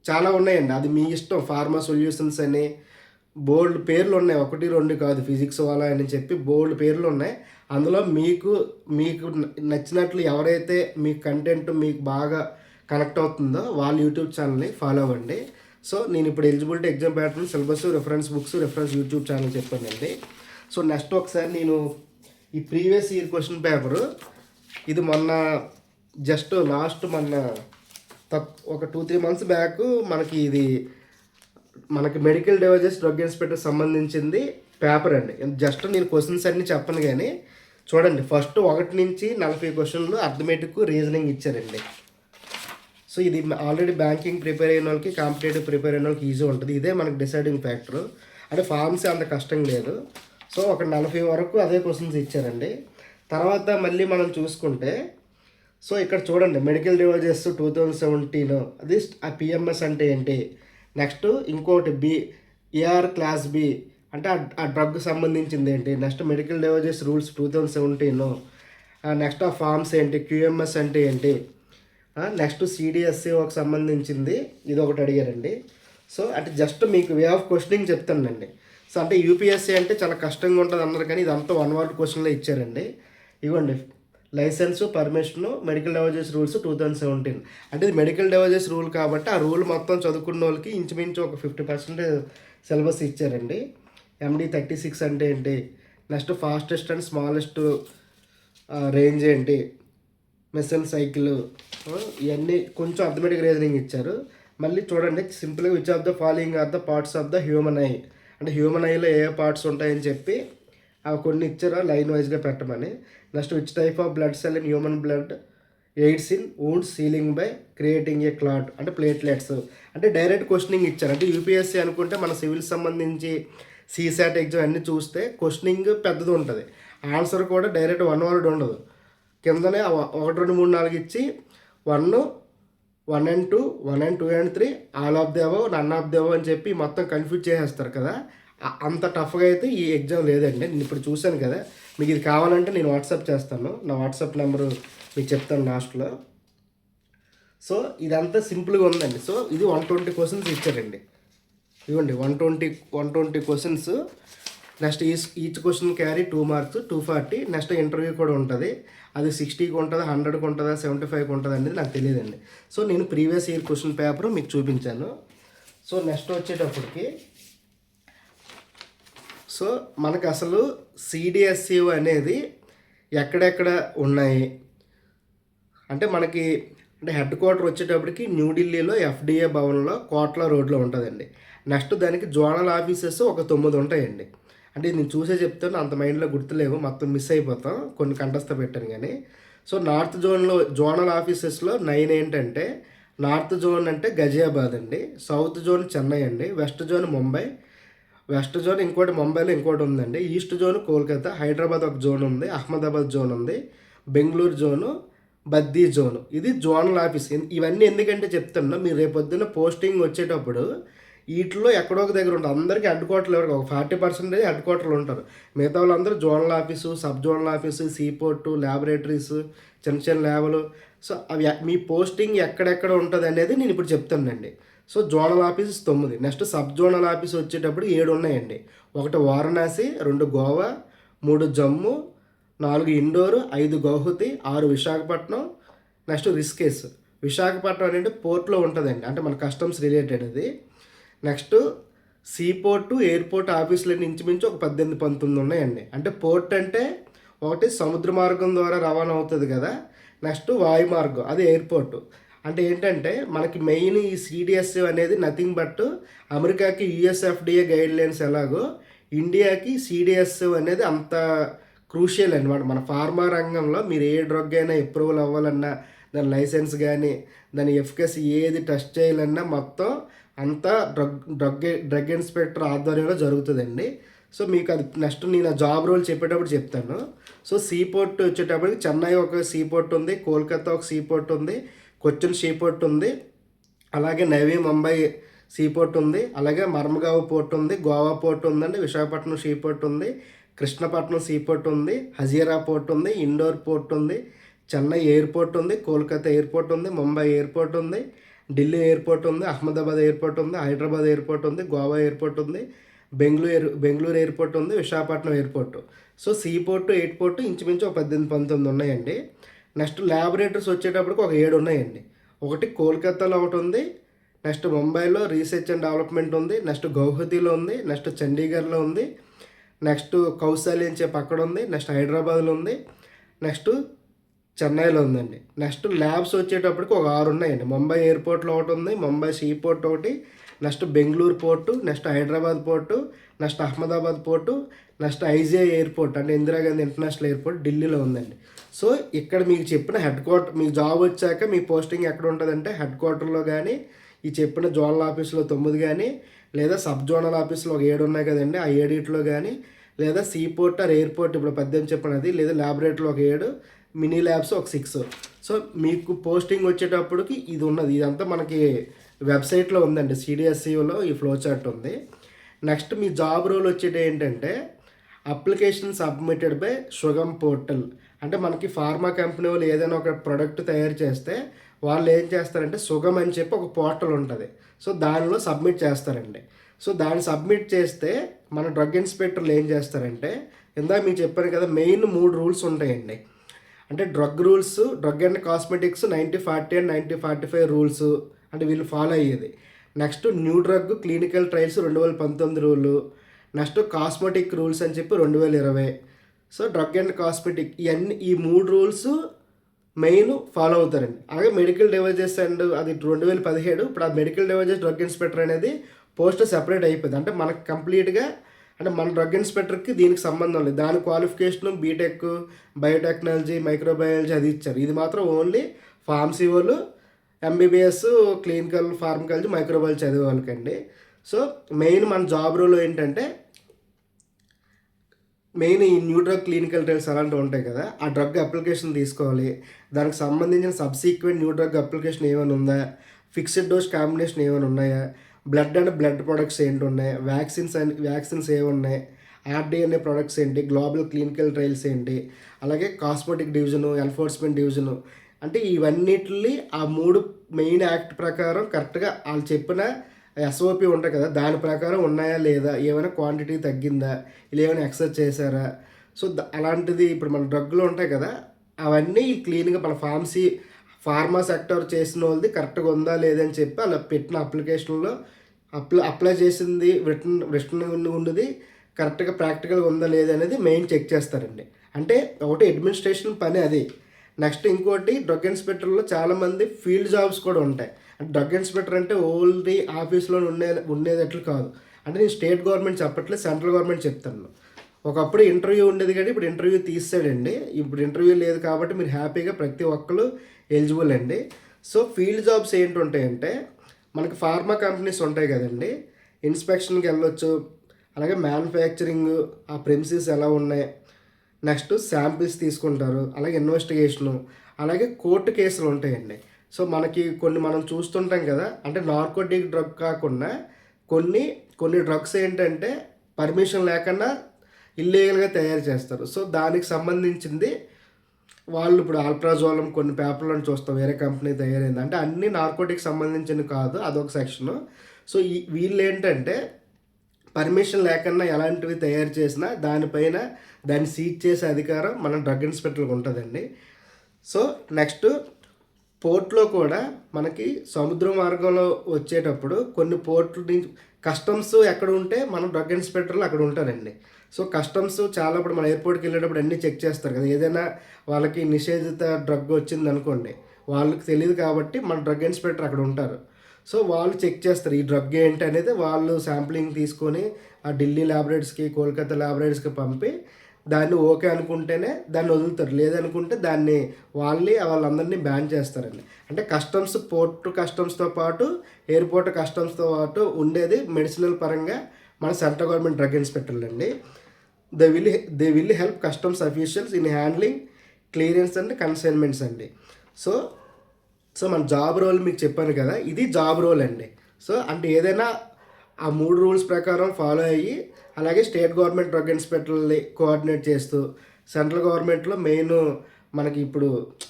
చాలా ఉన్నాయండి, అది మీ ఇష్టం. ఫార్మా సొల్యూషన్స్ అని బోల్డ్ పేర్లు ఉన్నాయి, 1-2 కాదు, ఫిజిక్స్ వాళ్ళ అని చెప్పి బోల్డ్ పేర్లు ఉన్నాయి. అందులో మీకు నచ్చినట్లు ఎవరైతే మీ కంటెంట్ మీకు బాగా కనెక్ట్ అవుతుందో వాళ్ళ యూట్యూబ్ ఛానల్ని ఫాలో అవ్వండి. సో నేను ఇప్పుడు eligibility exam pattern, syllabus, reference books, reference YouTube channel చెప్పానండి. సో నెక్స్ట్ ఒకసారి నేను ఈ ప్రీవియస్ ఇయర్ క్వశ్చన్ పేపరు, ఇది మొన్న జస్ట్ లాస్ట్ ఒక 2-3 మంత్స్ బ్యాక్ మనకి మెడికల్ డివైజెస్ డ్రగ్ ఇన్స్పెక్టర్ సంబంధించింది పేపర్ అండి. జస్ట్ నేను క్వశ్చన్స్ అన్నీ చెప్పను కానీ చూడండి, ఫస్ట్ 1 నుంచి 40 క్వశ్చన్లు అర్థమెటిక్, రీజనింగ్ ఇచ్చారండి. సో ఇది ఆల్రెడీ బ్యాంకింగ్ ప్రిపేర్ అయిన వాళ్ళకి, కాంపిటేటివ్ ప్రిపేర్ అయిన వాళ్ళకి ఈజీ ఉంటుంది. ఇదే మనకి డిసైడింగ్ ఫ్యాక్టర్. అంటే ఫార్మసీ అంత కష్టం లేదు. సో ఒక 40 వరకు అదే క్వశ్చన్స్ ఇచ్చారండి. తర్వాత మళ్ళీ మనం చూసుకుంటే, సో ఇక్కడ చూడండి, మెడికల్ డివైజెస్ 2017, అది ఆ పిఎంఎస్ అంటే ఏంటి, నెక్స్ట్ ఇంకోటి ఏఆర్ క్లాస్ బి అంటే ఆ డ్రగ్ సంబంధించింది ఏంటి, next medical devices rules 2017, next ఆ ఫార్మ్స్ ఏంటి, క్యూఎంఎస్ అంటే ఏంటి, నెక్స్ట్ సిడిఎస్సికి సంబంధించింది ఇది ఒకటి అడిగారండి. సో అంటే జస్ట్ మీకు వే ఆఫ్ క్వశ్చనింగ్ చెప్తానండి. సో అంటే యూపీఎస్సీ అంటే చాలా కష్టంగా ఉంటుంది అన్నారు, కానీ ఇదంతా 1 word క్వశ్చన్లో ఇచ్చారండి. ఇవ్వండి, licence, permission, medical devices rules 2017. అంటే ఇది మెడికల్ డివైజెస్ రూల్ కాబట్టి ఆ రూల్ మొత్తం చదువుకున్న వాళ్ళకి ఇంచుమించు ఒక 50% సిలబస్ ఇచ్చారండి. MD36 అంటే ఏంటి, next fastest and smallest range ఏంటి, మెషిన్ సైకిల్, ఇవన్నీ కొంచెం అర్థమెటిక్ రీజనింగ్ ఇచ్చారు. మళ్ళీ చూడండి సింపుల్గా, which of the following are the parts of the human eye, అంటే హ్యూమన్ ఐలో ఏ పార్ట్స్ ఉంటాయని చెప్పి అవి కొన్ని ఇచ్చారో లైన్ వైజ్గా పెట్టమని. Next which type of blood cell in human blood aids in wounds healing by creating a clot, అంటే ప్లేట్లెట్స్. అంటే డైరెక్ట్ క్వశ్చనింగ్ ఇచ్చారు. అంటే యూపీఎస్సీ అనుకుంటే మన సివిల్ సంబంధించి సీసాట్ ఎగ్జామ్ అన్నీ చూస్తే క్వశ్చనింగ్ పెద్దది ఉంటుంది, ఆన్సర్ కూడా డైరెక్ట్ 1 word ఉండదు. కిందనే 1, 2, 3, 4 ఇచ్చి 1 and 2, 1 and 2 and 3, all of the above, none of the above అని చెప్పి మొత్తం కన్ఫ్యూజ్ చేసేస్తారు కదా. అంత టఫ్గా అయితే ఈ ఎగ్జామ్ లేదండి. నేను ఇప్పుడు చూశాను కదా, మీకు ఇది కావాలంటే నేను వాట్సాప్ చేస్తాను, నా వాట్సాప్ నెంబరు మీకు చెప్తాను లాస్ట్లో. సో ఇదంతా సింపుల్గా ఉందండి. సో ఇది 120 క్వశ్చన్స్ ఇచ్చారండి. ఇవ్వండి 120 questions. Next each question carry 2 marks, 240. Next interview కూడా ఉంటుంది, అది 60కి ఉంటుందా, 100కి ఉంటుందా, 75కి ఉంటుందా అనేది నాకు తెలియదండి. సో నేను ప్రీవియస్ ఇయర్ క్వశ్చన్ పేపర్ మీకు చూపించాను. సో నెక్స్ట్ వచ్చేటప్పటికి, సో మనకు అసలు సిడిఎస్సి అనేది ఎక్కడెక్కడ ఉన్నాయి అంటే మనకి అంటే హెడ్ క్వార్టర్ వచ్చేటప్పటికి న్యూఢిల్లీలో ఎఫ్డిఏ భవన్లో కోట్ల రోడ్లో ఉంటుందండి. నెక్స్ట్ దానికి జోనల్ ఆఫీసెస్ ఒక 9 ఉంటాయండి. అంటే నేను చూసే చెప్తాను, అంత మైండ్లో గుర్తులేవు, మొత్తం మిస్ అయిపోతాం, కొన్ని కంఠస్థ పెట్టాను కానీ. సో నార్త్ జోనల్ ఆఫీసెస్లో 9 ఏంటంటే, నార్త్ జోన్ అంటే గజియాబాద్ అండి, సౌత్ జోన్ చెన్నై అండి, west zone Mumbai, west zone ఇంకోటి ముంబైలో ఇంకోటి ఉందండి, ఈస్ట్ జోన్ కోల్కతా, హైదరాబాద్ ఒక జోన్ ఉంది, అహ్మదాబాద్ జోన్ ఉంది, బెంగళూరు జోను, బద్దీ జోను. ఇది జోనల్ ఆఫీస్. ఇవన్నీ ఎందుకంటే చెప్తున్నా, మీరు రేపొద్దున పోస్టింగ్ వచ్చేటప్పుడు వీటిలో ఎక్కడో ఒక దగ్గర ఉంటుంది. అందరికీ హెడ్ క్వార్టర్లు ఎవరికి ఒక 40% హెడ్ క్వార్టర్లు ఉంటారు. మిగతా వాళ్ళందరూ zonal office, sub zonal office, seaport, laboratories, చిన్న చిన్న ల్యాబులు. సో అవి మీ పోస్టింగ్ ఎక్కడెక్కడ ఉంటుంది అనేది నేను ఇప్పుడు చెప్తానండి. So zonal office 9. Next sub zonal office వచ్చేటప్పుడు 7 ఉన్నాయండి. 1 వారణాసి, 2 గోవా, 3 జమ్మూ, 4 ఇండోర్, 5 గౌహతి, 6 విశాఖపట్నం. నెక్స్ట్ రిస్కేస్. విశాఖపట్నం అనేది పోర్ట్లో ఉంటుందండి, అంటే మన కస్టమ్స్ రిలేటెడ్ అది. నెక్స్ట్ సీపోర్టు, ఎయిర్పోర్ట్ ఆఫీసులన్నీ ఇంచుమించు ఒక 18-19 ఉన్నాయండి. అంటే పోర్ట్ అంటే ఒకటి సముద్ర మార్గం ద్వారా రవాణా అవుతుంది కదా, నెక్స్ట్ వాయు మార్గం, అది ఎయిర్పోర్టు. అంటే ఏంటంటే మనకి మెయిన్ ఈ సిడిఎస్ అనేది నథింగ్ బట్ అమెరికాకి యుఎస్ఎఫ్డిఏ గైడ్ లైన్స్ ఎలాగో ఇండియాకి సిడిఎస్ అనేది అంత క్రూషియల్ అనమాట. మన ఫార్మా రంగంలో మీరు ఏ డ్రగ్ అయినా అప్రూవల్ అవ్వాలన్నా, దాని లైసెన్స్ కానీ, దాని ఎఫికసీ ఏది టెస్ట్ చేయాలన్నా మొత్తం అంతా డ్రగ్ ఇన్స్పెక్టర్ ఆధ్వర్యంలో జరుగుతుందండి. సో మీకు అది నెక్స్ట్ నేను జాబ్ రోల్ చెప్పేటప్పుడు చెప్తాను. సో సీపోర్ట్ వచ్చేటప్పటికి చెన్నై ఒక సీపోర్ట్ ఉంది, కోల్కతా ఒక సీపోర్ట్ ఉంది, కొచ్చిన్ సీపోర్ట్ ఉంది, అలాగే నవీ ముంబై సీపోర్ట్ ఉంది, అలాగే మర్మగావ్ పోర్ట్ ఉంది, గోవా పోర్ట్ ఉందండి, విశాఖపట్నం సీపోర్ట్ ఉంది, కృష్ణపట్నం సీపోర్ట్ ఉంది, హజీరా పోర్ట్ ఉంది, ఇండోర్ పోర్ట్ ఉంది, చెన్నై ఎయిర్పోర్ట్ ఉంది, కోల్కతా ఎయిర్పోర్ట్ ఉంది, ముంబై ఎయిర్పోర్ట్ ఉంది, ఢిల్లీ ఎయిర్పోర్ట్ ఉంది, అహ్మదాబాద్ ఎయిర్పోర్ట్ ఉంది, హైదరాబాద్ ఎయిర్పోర్ట్ ఉంది, గోవా ఎయిర్పోర్ట్ ఉంది, బెంగళూరు ఎయిర్పోర్ట్ ఉంది, Visakhapatnam airport. So seaport, airport ఇంచుమించు ఒక 18-19 ఉన్నాయండి. నెక్స్ట్ ల్యాబొరేటరీస్ వచ్చేటప్పటికి ఒక 7 ఉన్నాయండి. ఒకటి కోల్కతాలో ఒకటి ఉంది, నెక్స్ట్ ముంబైలో రీసెర్చ్ అండ్ డెవలప్మెంట్ ఉంది, నెక్స్ట్ గౌహతిలో ఉంది, నెక్స్ట్ చండీగఢ్లో ఉంది, నెక్స్ట్ కౌశాలి అని చెప్పి అక్కడ ఉంది, నెక్స్ట్ హైదరాబాద్లో ఉంది, నెక్స్ట్ చెన్నైలో ఉందండి. నెక్స్ట్ ల్యాబ్స్ వచ్చేటప్పటికి ఒక 6 ఉన్నాయండి. ముంబై ఎయిర్పోర్ట్లో ఒకటి ఉంది, ముంబై సీపోర్ట్ ఒకటి, next Bengaluru port, next Hyderabad port, next Ahmedabad port, next IGI airport అంటే ఇందిరాగాంధీ ఇంటర్నేషనల్ ఎయిర్పోర్ట్ ఢిల్లీలో ఉందండి. సో ఇక్కడ మీకు చెప్పిన హెడ్ క్వార్టర్, మీకు జాబ్ వచ్చాక మీ పోస్టింగ్ ఎక్కడ ఉంటుందంటే హెడ్ క్వార్టర్లో కానీ, ఈ చెప్పిన జోనల్ ఆఫీస్లో 9 కానీ, లేదా సబ్ జోనల్ ఆఫీస్లో ఒక 7 ఉన్నాయి కదండి, ఆ 7 కానీ, లేదా సీపోర్ట్ ఆర్ ఎయిర్పోర్ట్ ఇప్పుడు 18 చెప్పినది, లేదా ల్యాబొరేటరీలో ఒక 7, మినీ ల్యాబ్స్ ఒక 6. సో మీకు పోస్టింగ్ వచ్చేటప్పటికి ఇది ఉన్నది, ఇదంతా మనకి వెబ్సైట్లో ఉందండి, సిడిఎస్సిలో ఈ ఫ్లో చార్ట్ ఉంది. నెక్స్ట్ మీ జాబ్ రోల్ వచ్చేది ఏంటంటే అప్లికేషన్ సబ్మిటెడ్ బై షుగమ్ పోర్టల్. అంటే మనకి ఫార్మా కంపెనీ వాళ్ళు ఏదైనా ఒక ప్రోడక్ట్ తయారు చేస్తే వాళ్ళు ఏం చేస్తారంటే సుగమ్ అని చెప్పి ఒక పోర్టల్ ఉంటుంది. సో దానిలో సబ్మిట్ చేస్తారండి. సో దాన్ని సబ్మిట్ చేస్తే మన డ్రగ్ ఇన్స్పెక్టర్లు ఏం చేస్తారంటే, ఇందాక మీకు చెప్పాను కదా, మెయిన్ 3 రూల్స్ ఉంటాయండి. అంటే drug rules, drug and cosmetics 90-40 and 90-45 rules అంటే వీళ్ళు ఫాలో అయ్యేది. Next new drug clinical trials 2019 rule, next cosmetic rules అని చెప్పి 2020. సో డ్రగ్ అండ్ కాస్మెటిక్ ఈ 3 రూల్స్ మెయిన్ ఫాలో అవుతారండి. అలాగే మెడికల్ డివైజెస్ అండ్ అది 2017. ఇప్పుడు ఆ మెడికల్ డివైజెస్ డ్రగ్ ఇన్స్పెక్టర్ అనేది పోస్ట్ సెపరేట్ అయిపోయింది. అంటే మనకు కంప్లీట్గా అంటే మన డ్రగ్ ఇన్స్పెక్టర్కి దీనికి సంబంధం లేదు. దాని క్వాలిఫికేషను బీటెక్, బయోటెక్నాలజీ, మైక్రోబయాలజీ అది ఇచ్చారు. ఇది మాత్రం ఓన్లీ ఫార్మసీ వాళ్ళు, ఎంబీబీఎస్, క్లినికల్ ఫార్మకాలజీ, మైక్రోబయాలజీ చదివే వాళ్ళకండి. సో మెయిన్ మన జాబ్ రోల్ ఏంటంటే మెయిన్ ఈ న్యూ డ్రగ్ క్లినికల్ ట్రయల్స్ అలాంటివి ఉంటాయి కదా, ఆ డ్రగ్ అప్లికేషన్ తీసుకోవాలి, దానికి సంబంధించిన సబ్సీక్వెంట్ న్యూ డ్రగ్ అప్లికేషన్ ఏమైనా ఉందా, ఫిక్స్డ్ డోస్ కాంబినేషన్ ఏమైనా ఉన్నాయా, బ్లడ్ అండ్ బ్లడ్ ప్రొడక్ట్స్ ఏంటి ఉన్నాయి, వ్యాక్సిన్స్ ఏమి ఉన్నాయి, ఆర్డిఎన్ఏ ప్రొడక్ట్స్ ఏంటి, గ్లోబల్ క్లినికల్ ట్రయల్స్ ఏంటి, అలాగే కాస్మెటిక్ డివిజను, ఎన్ఫోర్స్మెంట్ డివిజను. అంటే ఇవన్నిటిని ఆ 3 మెయిన్ యాక్ట్ ప్రకారం కరెక్ట్గా వాళ్ళు చెప్పిన ఎస్ఓపి ఉంటాయి కదా, దాని ప్రకారం ఉన్నాయా లేదా, ఏమైనా క్వాంటిటీ తగ్గిందా, ఇలా ఏమైనా ఎక్సర్సైజ్ చేశారా. సో అలాంటిది ఇప్పుడు మన డ్రగ్లో ఉంటాయి కదా, అవన్నీ క్లీన్గా మన ఫార్మా సెక్టర్ చేసిన వాళ్ళది కరెక్ట్గా ఉందా లేదని చెప్పి అలా పెట్టిన అప్లికేషన్లో అప్లై చేసింది రిటర్న్ ఉన్నది కరెక్ట్గా ప్రాక్టికల్గా ఉందా లేదా అనేది మెయిన్ చెక్ చేస్తారండి. అంటే ఒకటి అడ్మినిస్ట్రేషన్ పని అది. నెక్స్ట్ ఇంకోటి డ్రగ్ ఇన్స్పెక్టర్లో చాలామంది ఫీల్డ్ జాబ్స్ కూడా ఉంటాయి. అంటే డ్రగ్ ఇన్స్పెక్టర్ అంటే ఓన్లీ ఆఫీస్లో ఉండేటట్లు కాదు. అంటే నేను స్టేట్ గవర్నమెంట్ చెప్పట్లేదు, సెంట్రల్ గవర్నమెంట్ చెప్తాను. ఒకప్పుడు ఇంటర్వ్యూ ఉండేది కానీ ఇప్పుడు ఇంటర్వ్యూ తీసాడండి. ఇప్పుడు ఇంటర్వ్యూ లేదు కాబట్టి మీరు హ్యాపీగా ప్రతి ఒక్కరు ఎలిజిబుల్ అండి. సో ఫీల్డ్ జాబ్స్ ఏంటి ఉంటాయంటే మనకి ఫార్మా కంపెనీస్ ఉంటాయి కదండి, ఇన్స్పెక్షన్కి వెళ్ళొచ్చు. అలాగే మ్యానుఫ్యాక్చరింగ్, ఆ ప్రెమిసెస్ ఎలా ఉన్నాయి, నెక్స్ట్ శాంపిల్స్ తీసుకుంటారు, అలాగే ఇన్వెస్టిగేషను, అలాగే కోర్టు కేసులు ఉంటాయండి. సో మనకి కొన్ని మనం చూస్తుంటాం కదా, అంటే నార్కోటిక్ డ్రగ్ కాకుండా కొన్ని డ్రగ్స్ ఏంటంటే పర్మిషన్ లేకుండా ఇల్లీగల్గా తయారు చేస్తారు. సో దానికి సంబంధించింది వాళ్ళు ఇప్పుడు ఆల్ప్రాజోలం కొన్ని పేపర్లను చూస్తాం వేరే కంపెనీ తయారైంది అంటే అన్ని నార్కోటిక్ సంబంధించినవి కాదు, అదొక సెక్షను. సో వీళ్ళు ఏంటంటే పర్మిషన్ లేకుండా ఎలాంటివి తయారు చేసినా దానిపైన దాన్ని సీజ్ చేసే అధికారం మన డ్రగ్ ఇన్స్పెక్టర్కి ఉంటుందండి. సో నెక్స్ట్ పోర్ట్లో కూడా మనకి సముద్ర మార్గంలో వచ్చేటప్పుడు కొన్ని పోర్ట్ల నుంచి కస్టమ్స్ ఎక్కడ ఉంటే మనం డ్రగ్ ఇన్స్పెక్టర్లు అక్కడ ఉంటారండి. సో కస్టమ్స్ చాలా ఇప్పుడు మన ఎయిర్పోర్ట్కి వెళ్ళేటప్పుడు అన్నీ చెక్ చేస్తారు కదా, ఏదైనా వాళ్ళకి నిషేధిత డ్రగ్ వచ్చింది అనుకోండి, వాళ్ళకి తెలియదు కాబట్టి మన డ్రగ్ ఇన్స్పెక్టర్ అక్కడ ఉంటారు. సో వాళ్ళు చెక్ చేస్తారు ఈ డ్రగ్ ఏంటి అనేది, వాళ్ళు శాంప్లింగ్ తీసుకొని ఆ ఢిల్లీ ల్యాబొరేటరీస్కి, కోల్కతా ల్యాబొరేటరీస్కి పంపి దాన్ని ఓకే అనుకుంటేనే దాన్ని వదులుతారు, లేదనుకుంటే దాన్ని వాళ్ళందరినీ బ్యాన్ చేస్తారండి. అంటే కస్టమ్స్, పోర్ట్ కస్టమ్స్తో పాటు ఎయిర్పోర్ట్ కస్టమ్స్తో పాటు ఉండేది మెడిసినల్ పరంగా మన సెంట్రల్ గవర్నమెంట్ డ్రగ్ ఇన్స్పెక్టర్లు అండి. They will help customs officials in handling clearance and consignments అండి. సో మన జాబ్ రోల్ మీకు చెప్పాను కదా, ఇది జాబ్ రోల్ అండి. సో అంటే ఏదైనా ఆ 3 రూల్స్ ప్రకారం ఫాలో అయ్యి, అలాగే స్టేట్ గవర్నమెంట్ డ్రగ్ ఇన్స్పెక్టర్ని కోఆర్డినేట్ చేస్తూ, సెంట్రల్ గవర్నమెంట్లో మెయిన్ మనకి ఇప్పుడు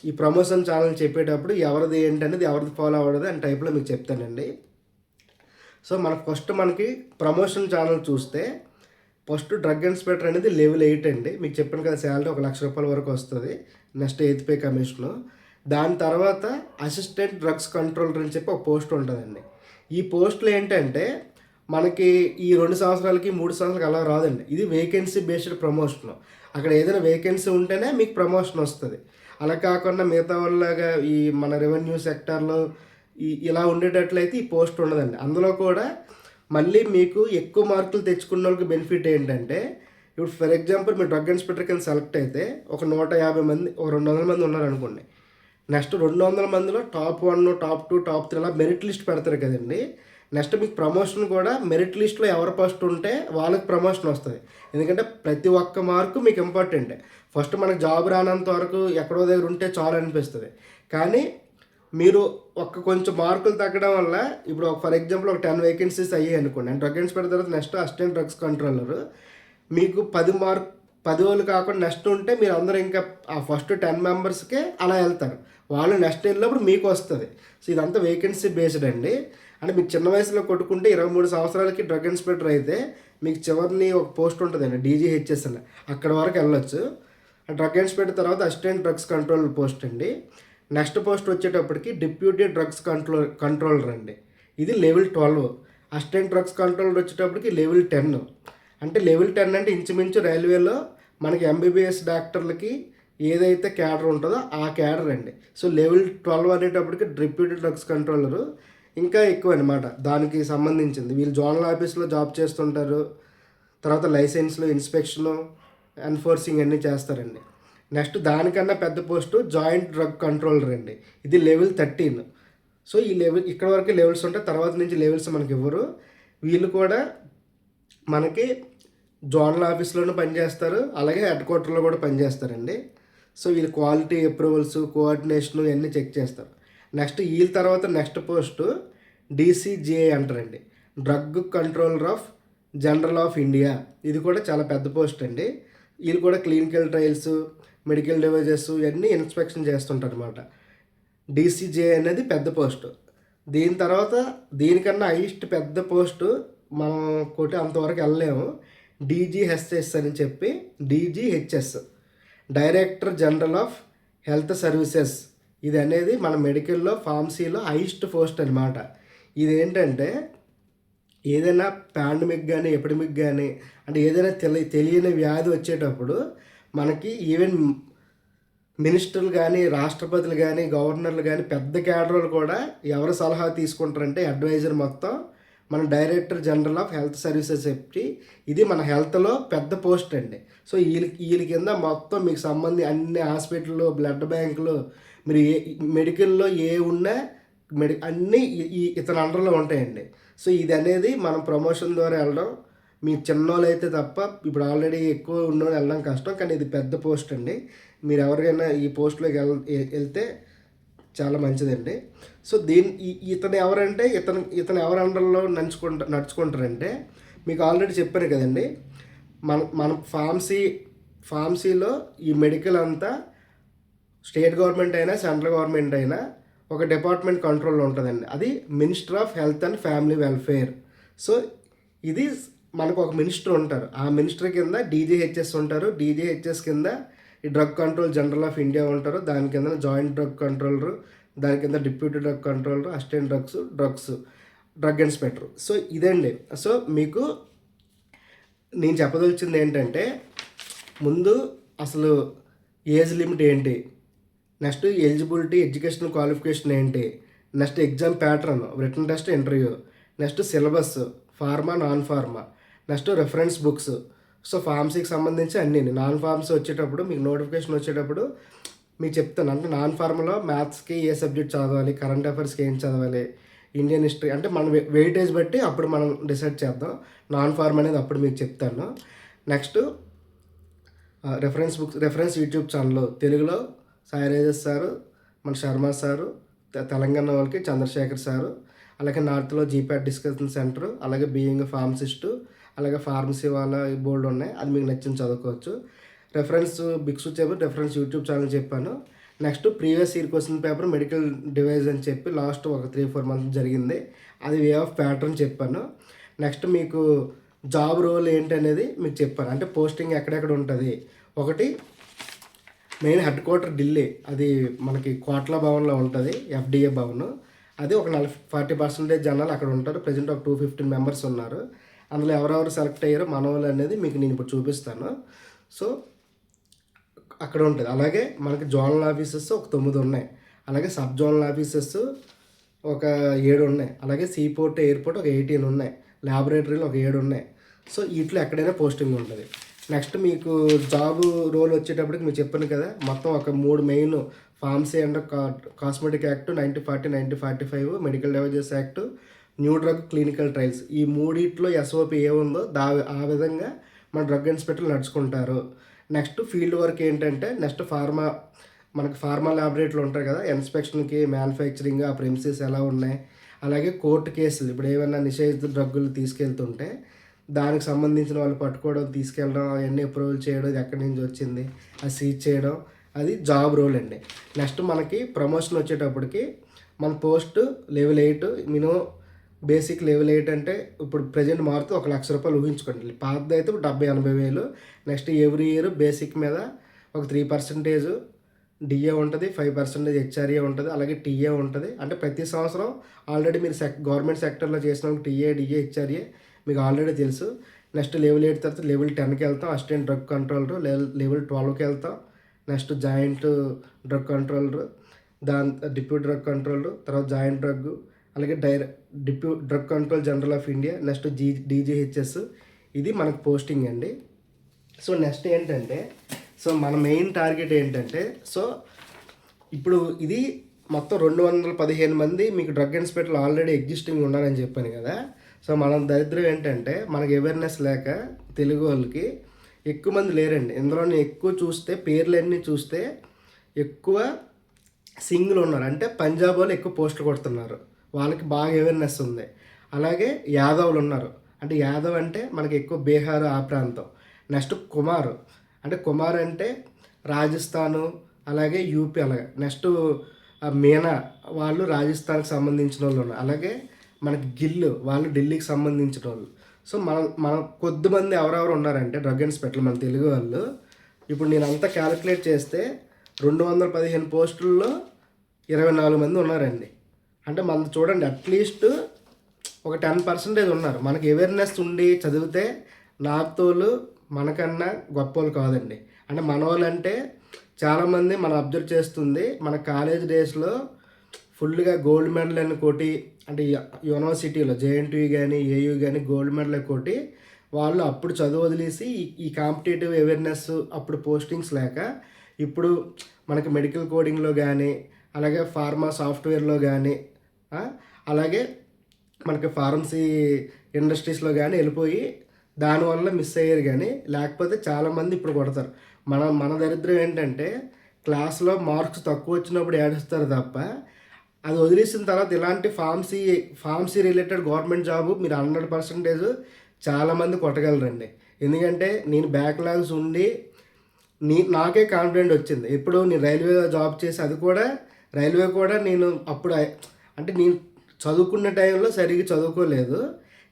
ఈ ప్రమోషన్ ఛానల్ చెప్పేటప్పుడు ఎవరిది ఏంటనేది ఎవరిది ఫాలో అవ్వదు అని టైప్లో మీకు చెప్తానండి. సో మనకి ప్రమోషన్ ఛానల్ చూస్తే ఫస్ట్ డ్రగ్ ఇన్స్పెక్టర్ అనేది లెవెల్ 8 అండి. మీకు చెప్పాను కదా, శాలరీ 1 లక్ష రూపాయల వరకు వస్తుంది, నెక్స్ట్ 8th పే కమిషను. దాని తర్వాత అసిస్టెంట్ డ్రగ్స్ కంట్రోలర్ అని చెప్పి ఒక పోస్ట్ ఉంటుందండి. ఈ పోస్టులు ఏంటంటే మనకి ఈ 2 సంవత్సరాలకి 3 సంవత్సరాలకి అలా రాదండి, ఇది వేకెన్సీ బేస్డ్ ప్రమోషన్. అక్కడ ఏదైనా వేకెన్సీ ఉంటేనే మీకు ప్రమోషన్ వస్తుంది. అలా కాకుండా మిగతా వాళ్ళగా ఈ మన రెవెన్యూ సెక్టార్లో ఇలా ఉండేటట్లయితే ఈ పోస్ట్ ఉండదండి. అందులో కూడా మళ్ళీ మీకు ఎక్కువ మార్కులు తెచ్చుకున్న వాళ్ళకి బెనిఫిట్ ఏంటంటే, ఇప్పుడు ఫర్ ఎగ్జాంపుల్ మీరు డ్రగ్ ఇన్స్పెక్టర్ కింద సెలెక్ట్ అయితే ఒక 150 మంది, ఒక 200 మంది ఉన్నారనుకోండి. నెక్స్ట్ 200 మందిలో టాప్ 1, టాప్ 2, టాప్ 3 అలా మెరిట్ లిస్ట్ పెడతారు కదండి. నెక్స్ట్ మీకు ప్రమోషన్ కూడా మెరిట్ లిస్ట్లో ఎవరు ఫస్ట్ ఉంటే వాళ్ళకి ప్రమోషన్ వస్తుంది. ఎందుకంటే ప్రతి ఒక్క మార్కు మీకు ఇంపార్టెంట్. ఫస్ట్ మనకు జాబ్ రానంత వరకు ఎక్కడో దగ్గర ఉంటే చాలు అనిపిస్తుంది. కానీ మీరు కొంచెం మార్కులు తగ్గడం వల్ల ఇప్పుడు ఫర్ ఎగ్జాంపుల్ ఒక 10 వేకెన్సీస్ అయ్యాయి అనుకోండి, అండ్ డ్రగ్ ఇన్స్పెక్టర్ తర్వాత నెక్స్ట్ అసిస్టెంట్ డ్రగ్స్ కంట్రోలర్, మీకు 10 వాళ్ళు కాకుండా నెక్స్ట్ ఉంటే మీరు అందరూ ఇంకా ఆ ఫస్ట్ 10 మెంబర్స్కే అలా వెళ్తారు, వాళ్ళు నెక్స్ట్ వెళ్ళినప్పుడు మీకు వస్తుంది. సో ఇదంతా వేకెన్సీ బేస్డ్ అండి. అంటే మీకు చిన్న వయసులో కొట్టుకుంటే 23 సంవత్సరాలకి డ్రగ్ ఇన్స్పెక్టర్ అయితే మీకు చివరిని ఒక పోస్ట్ ఉంటుందండి, DGHS అని, అక్కడ వరకు వెళ్ళొచ్చు. డ్రగ్ ఇన్స్పెక్టర్ తర్వాత అసిస్టెంట్ డ్రగ్స్ కంట్రోలర్ పోస్ట్ అండి. నెక్స్ట్ పోస్ట్ వచ్చేటప్పటికి డిప్యూటీ డ్రగ్స్ కంట్రోలర్ అండి, ఇది లెవెల్ 12. అసిస్టెంట్ డ్రగ్స్ కంట్రోలర్ వచ్చేటప్పటికి లెవెల్ 10. అంటే లెవెల్ 10 అంటే ఇంచుమించు రైల్వేలో మనకి MBBS డాక్టర్లకి ఏదైతే క్యాడర్ ఉంటుందో ఆ క్యాడర్ అండి. సో లెవెల్ 12 అనేటప్పటికి డిప్యూటీ డ్రగ్స్ కంట్రోలరు ఇంకా ఎక్కువ అనమాట దానికి సంబంధించింది. వీళ్ళు జోనల్ ఆఫీస్లో జాబ్ చేస్తుంటారు, తర్వాత లైసెన్స్లో ఇన్స్పెక్షను, ఎన్ఫోర్సింగ్ అన్నీ చేస్తారండి. నెక్స్ట్ దానికన్నా పెద్ద పోస్టు జాయింట్ డ్రగ్ కంట్రోలర్ అండి, ఇది లెవెల్ 13. సో ఈ ఇక్కడ వరకు లెవెల్స్ ఉంటాయి, తర్వాత నుంచి లెవెల్స్ మనకి ఇవ్వరు. వీళ్ళు కూడా మనకి జోనల్ ఆఫీస్లోనూ పనిచేస్తారు, అలాగే హెడ్ క్వార్టర్లో కూడా పనిచేస్తారండి. సో వీళ్ళు క్వాలిటీ అప్రూవల్స్, కోఆర్డినేషను ఇవన్నీ చెక్ చేస్తారు. నెక్స్ట్ వీళ్ళ తర్వాత నెక్స్ట్ పోస్టు DCGI అంటారండి, drug controller of general of India. ఇది కూడా చాలా పెద్ద పోస్ట్ అండి. వీళ్ళు కూడా క్లినికల్ ట్రయల్స్, మెడికల్ డివైజెస్ ఇవన్నీ ఇన్స్పెక్షన్ చేస్తుంటారు అనమాట. DCGI అనేది పెద్ద పోస్టు. దీని తర్వాత దీనికన్నా హైయెస్ట్ పెద్ద పోస్టు మనం అంతవరకు వెళ్ళలేము, DGHS అని చెప్పి, DGHS director general of health services. ఇది అనేది మన మెడికల్లో, ఫార్మసీలో హైయెస్ట్ పోస్ట్ అనమాట. ఇది ఏంటంటే ఏదైనా పాండమిక్ కానీ ఎపిడమిక్ కానీ అంటే ఏదైనా తెలియని వ్యాధి వచ్చేటప్పుడు మనకి ఈవెన్ మినిస్టర్లు కానీ, రాష్ట్రపతులు కానీ, గవర్నర్లు కానీ, పెద్ద క్యాడర్లు కూడా ఎవరు సలహా తీసుకుంటారంటే అడ్వైజర్ మొత్తం మన director general of health services safety. ఇది మన హెల్త్లో పెద్ద పోస్ట్ అండి. సో వీళ్ళ కింద మొత్తం మీకు సంబంధించి అన్ని హాస్పిటల్లో, బ్లడ్ బ్యాంకులు, మీరు మెడికల్లో ఏ ఉన్నా అన్నీ ఇతని అండర్లో ఉంటాయండి. సో ఇది అనేది మనం ప్రమోషన్ ద్వారా వెళ్ళడం, మీ చిన్నోళ్ళు అయితే తప్ప ఇప్పుడు ఆల్రెడీ ఎక్కువ ఉన్నోళ్ళు వెళ్ళడం కష్టం. కానీ ఇది పెద్ద పోస్ట్ అండి. మీరు ఎవరికైనా ఈ పోస్ట్లోకి వెళ్తే చాలా మంచిదండి. సో ఇతను ఎవరంటే ఇతను ఎవరి అండర్లో నడుచుకుంటారంటే మీకు ఆల్రెడీ చెప్పాను కదండి. మన ఫార్మసీలో ఈ మెడికల్ అంతా స్టేట్ గవర్నమెంట్ అయినా సెంట్రల్ గవర్నమెంట్ అయినా ఒక డిపార్ట్మెంట్ కంట్రోల్లో ఉంటుందండి. అది minister of health and family welfare. So ఇది మనకు ఒక మినిస్టర్ ఉంటారు. ఆ మినిస్టర్ కింద డీజీహెచ్ఎస్ ఉంటారు. డీజీహెచ్ఎస్ కింద ఈ drug control general of India ఉంటారు. దాని కింద జాయింట్ డ్రగ్ కంట్రోలరు, దాని కింద deputy drug controller, assistant drug inspector. So ఇదండి. సో మీకు నేను చెప్పదలిచింది ఏంటంటే, ముందు అసలు ఏజ్ లిమిట్ ఏంటి, నెక్స్ట్ ఎలిజిబిలిటీ, ఎడ్యుకేషనల్ క్వాలిఫికేషన్ ఏంటి, next exam pattern, written test, interview, next syllabus, pharma, non pharma, next reference books. So ఫార్మసీకి సంబంధించి అన్నీ. నాన్ ఫార్మసీ వచ్చేటప్పుడు మీకు నోటిఫికేషన్ వచ్చేటప్పుడు మీకు చెప్తాను. అంటే నాన్ ఫార్మలో మ్యాథ్స్కి ఏ సబ్జెక్ట్ చదవాలి, కరెంట్ అఫైర్స్కి ఏం చదవాలి, ఇండియన్ హిస్టరీ, అంటే మన వెయిటేజ్ బట్టి అప్పుడు మనం డిసైడ్ చేద్దాం. నాన్ ఫార్మ్ అనేది అప్పుడు మీకు చెప్తాను. నెక్స్ట్ రెఫరెన్స్ యూట్యూబ్ ఛానల్ తెలుగులో సాయిరాజేష్ సారు, మన శర్మ సారు, తెలంగాణ వాళ్ళకి చంద్రశేఖర్ సారు, అలాగే నార్త్లో జీప్యాట్ డిస్కషన్ సెంటర్, అలాగే బీయింగ్ ఫార్మసిస్టు, అలాగే ఫార్మసీ వాళ్ళ బోర్డు ఉన్నాయి. అది మీకు నచ్చింది చదువుకోవచ్చు. రెఫరెన్స్ బిక్స్ చెప్పి రెఫరెన్స్ యూట్యూబ్ ఛానల్ చెప్పాను. Next previous year question paper medical device అని చెప్పి లాస్ట్ ఒక 3-4 మంత్స్ జరిగింది. అది వే ఆఫ్ ప్యాటర్న్ చెప్పాను. నెక్స్ట్ మీకు జాబ్ రోల్ ఏంటి అనేది మీకు చెప్పాను. అంటే పోస్టింగ్ ఎక్కడెక్కడ ఉంటుంది. ఒకటి మెయిన్ హెడ్ క్వార్టర్ ఢిల్లీ, అది మనకి కోట్ల భవన్లో ఉంటుంది, ఎఫ్డిఏ భవన్. అది ఒక 40% జనాలు అక్కడ ఉంటారు. ప్రజెంట్ ఒక 215 మెంబర్స్ ఉన్నారు. అందులో ఎవరెవరు సెలెక్ట్ అయ్యారో మన వాళ్ళు అనేది మీకు నేను ఇప్పుడు చూపిస్తాను. సో అక్కడ ఉంటుంది. అలాగే మనకి జోనల్ ఆఫీసెస్ ఒక 9 ఉన్నాయి. అలాగే సబ్ జోనల్ ఆఫీసెస్ ఒక 7 ఉన్నాయి. అలాగే సీపోర్ట్, ఎయిర్పోర్ట్ ఒక 18 ఉన్నాయి. ల్యాబొరేటరీలు ఒక 7 ఉన్నాయి. సో వీటిలో ఎక్కడైనా పోస్టింగ్ ఉంటుంది. నెక్స్ట్ మీకు జాబ్ రోల్ వచ్చేటప్పటికి మీకు చెప్పాను కదా, మొత్తం ఒక 3 main: pharmacy and cosmetic act 1940, 1945, medical devices act, new drug clinical trials. ఈ మూడిట్లో ఎస్ఓపి ఏముందో ఆ విధంగా మన డ్రగ్ ఇన్స్పెక్టర్లు నడుచుకుంటారు. నెక్స్ట్ ఫీల్డ్ వర్క్ ఏంటంటే, నెక్స్ట్ మనకి ఫార్మా ల్యాబొరేటరీలు ఉంటాయి కదా, ఇన్స్పెక్షన్కి, మ్యానుఫ్యాక్చరింగ్, ఆ ప్రెమిసెస్ ఎలా ఉన్నాయి, అలాగే కోర్టు కేసులు, ఇప్పుడు ఏమైనా నిషేధిత డ్రగ్గులు తీసుకెళ్తుంటే దానికి సంబంధించిన వాళ్ళు పట్టుకోవడం, తీసుకెళ్ళడం, అవన్నీ అప్రూవల్ చేయడం, ఇది ఎక్కడి నుంచి వచ్చింది, అది సీజ్ చేయడం, అది జాబ్ రోల్ అండి. నెక్స్ట్ మనకి ప్రమోషన్ వచ్చేటప్పటికి మన post level 8, minimum basic level 8 అంటే ఇప్పుడు ప్రజెంట్ మారుతూ 1 లక్ష రూపాయలు ఊహించుకోండి. పాతది అయితే 70-80 వేలు. నెక్స్ట్ ఎవ్రీ ఇయర్ బేసిక్ మీద ఒక 3% డిఏ ఉంటుంది, 5% హెచ్ఆర్ఏ ఉంటుంది, అలాగే టీఏ ఉంటుంది. అంటే ప్రతి సంవత్సరం ఆల్రెడీ మీరు గవర్నమెంట్ సెక్టర్లో చేసిన టీఏ, డిఏ, హెచ్ఆర్ఏ మీకు ఆల్రెడీ తెలుసు. నెక్స్ట్ లెవెల్ 8 తర్వాత లెవెల్ 10కి వెళ్తాం, అసిస్టెంట్ డ్రగ్ కంట్రోలర్. లెవెల్ 12కి వెళ్తాం. నెక్స్ట్ జాయింట్ డ్రగ్ కంట్రోలర్, దాని డిప్యూటీ డ్రగ్ కంట్రోలర్, తర్వాత జాయింట్ డ్రగ్, అలాగే drug control general of India, next DGHS. ఇది మనకు పోస్టింగ్ అండి. సో నెక్స్ట్ ఏంటంటే, సో మన మెయిన్ టార్గెట్ ఏంటంటే, సో ఇప్పుడు ఇది మొత్తం 215 మంది మీకు డ్రగ్ ఇన్స్పెక్టర్లు ఆల్రెడీ ఎగ్జిస్టింగ్ ఉన్నారని చెప్పాను కదా. సో మనం దరిద్రం ఏంటంటే, మనకి అవేర్నెస్ లేక తెలుగు వాళ్ళకి ఎక్కువ మంది లేరండి. ఇందులోనే ఎక్కువ చూస్తే పేర్లన్నీ చూస్తే ఎక్కువ సింగిల్ ఉన్నారు. అంటే పంజాబ్ వాళ్ళు ఎక్కువ పోస్టులు కొడుతున్నారు, వాళ్ళకి బాగా అవేర్నెస్ ఉంది. అలాగే యాదవులు ఉన్నారు. అంటే యాదవ్ అంటే మనకి ఎక్కువ బీహార్ ఆ ప్రాంతం. నెక్స్ట్ కుమార్ అంటే రాజస్థాను, అలాగే యూపీ, అలాగే నెక్స్ట్ మీనా వాళ్ళు రాజస్థాన్కి సంబంధించిన వాళ్ళు ఉన్నారు. అలాగే మనకి గిల్లు వాళ్ళు ఢిల్లీకి సంబంధించిన వాళ్ళు. సో మన కొద్దిమంది ఎవరెవరు ఉన్నారంటే డ్రగ్ ఇన్స్పెక్టర్లు మన తెలుగు వాళ్ళు. ఇప్పుడు నేను అంతా క్యాలిక్యులేట్ చేస్తే 215 పోస్టుల్లో 24 మంది ఉన్నారండి. అంటే మనం చూడండి, అట్లీస్ట్ ఒక 10% ఉన్నారు. మనకి అవేర్నెస్ ఉండి చదివితే నాతోళ్ళు మనకన్నా గొప్ప వాళ్ళు కాదండి. అంటే మన వాళ్ళంటే చాలామంది మనం అబ్జర్వ్ చేస్తుంది మన కాలేజ్ డేస్లో ఫుల్గా గోల్డ్ మెడల్ అని కొట్టి, అంటే యూనివర్సిటీలో జేఎన్టీయూ కానీ ఏయూ కానీ గోల్డ్ మెడల్ కొట్టి వాళ్ళు అప్పుడు చదువు వదిలేసి ఈ కాంపిటేటివ్ అవేర్నెస్ అప్పుడు పోస్టింగ్స్ లేక ఇప్పుడు మనకి మెడికల్ కోడింగ్లో కానీ అలాగే ఫార్మా సాఫ్ట్వేర్లో కానీ అలాగే మనకి ఫార్మసీ ఇండస్ట్రీస్లో కానీ వెళ్ళిపోయి దానివల్ల మిస్ అయ్యారు. కానీ లేకపోతే చాలామంది ఇప్పుడు కొడతారు. మన దరిద్రం ఏంటంటే క్లాస్లో మార్క్స్ తక్కువ వచ్చినప్పుడు ఏడుస్తారు తప్ప అది వదిలేసిన తర్వాత ఇలాంటి ఫార్మసీ రిలేటెడ్ గవర్నమెంట్ జాబు మీరు 100% చాలామంది కొట్టగలరండి. ఎందుకంటే నేను బ్యాక్లాగ్స్ ఉండి నాకే కాన్ఫిడెంట్ వచ్చింది. ఇప్పుడు నేను రైల్వే జాబ్ చేసి అది కూడా రైల్వే కూడా నేను అప్పుడు అంటే నేను చదువుకున్న టైంలో సరిగ్గా చదువుకోలేదు.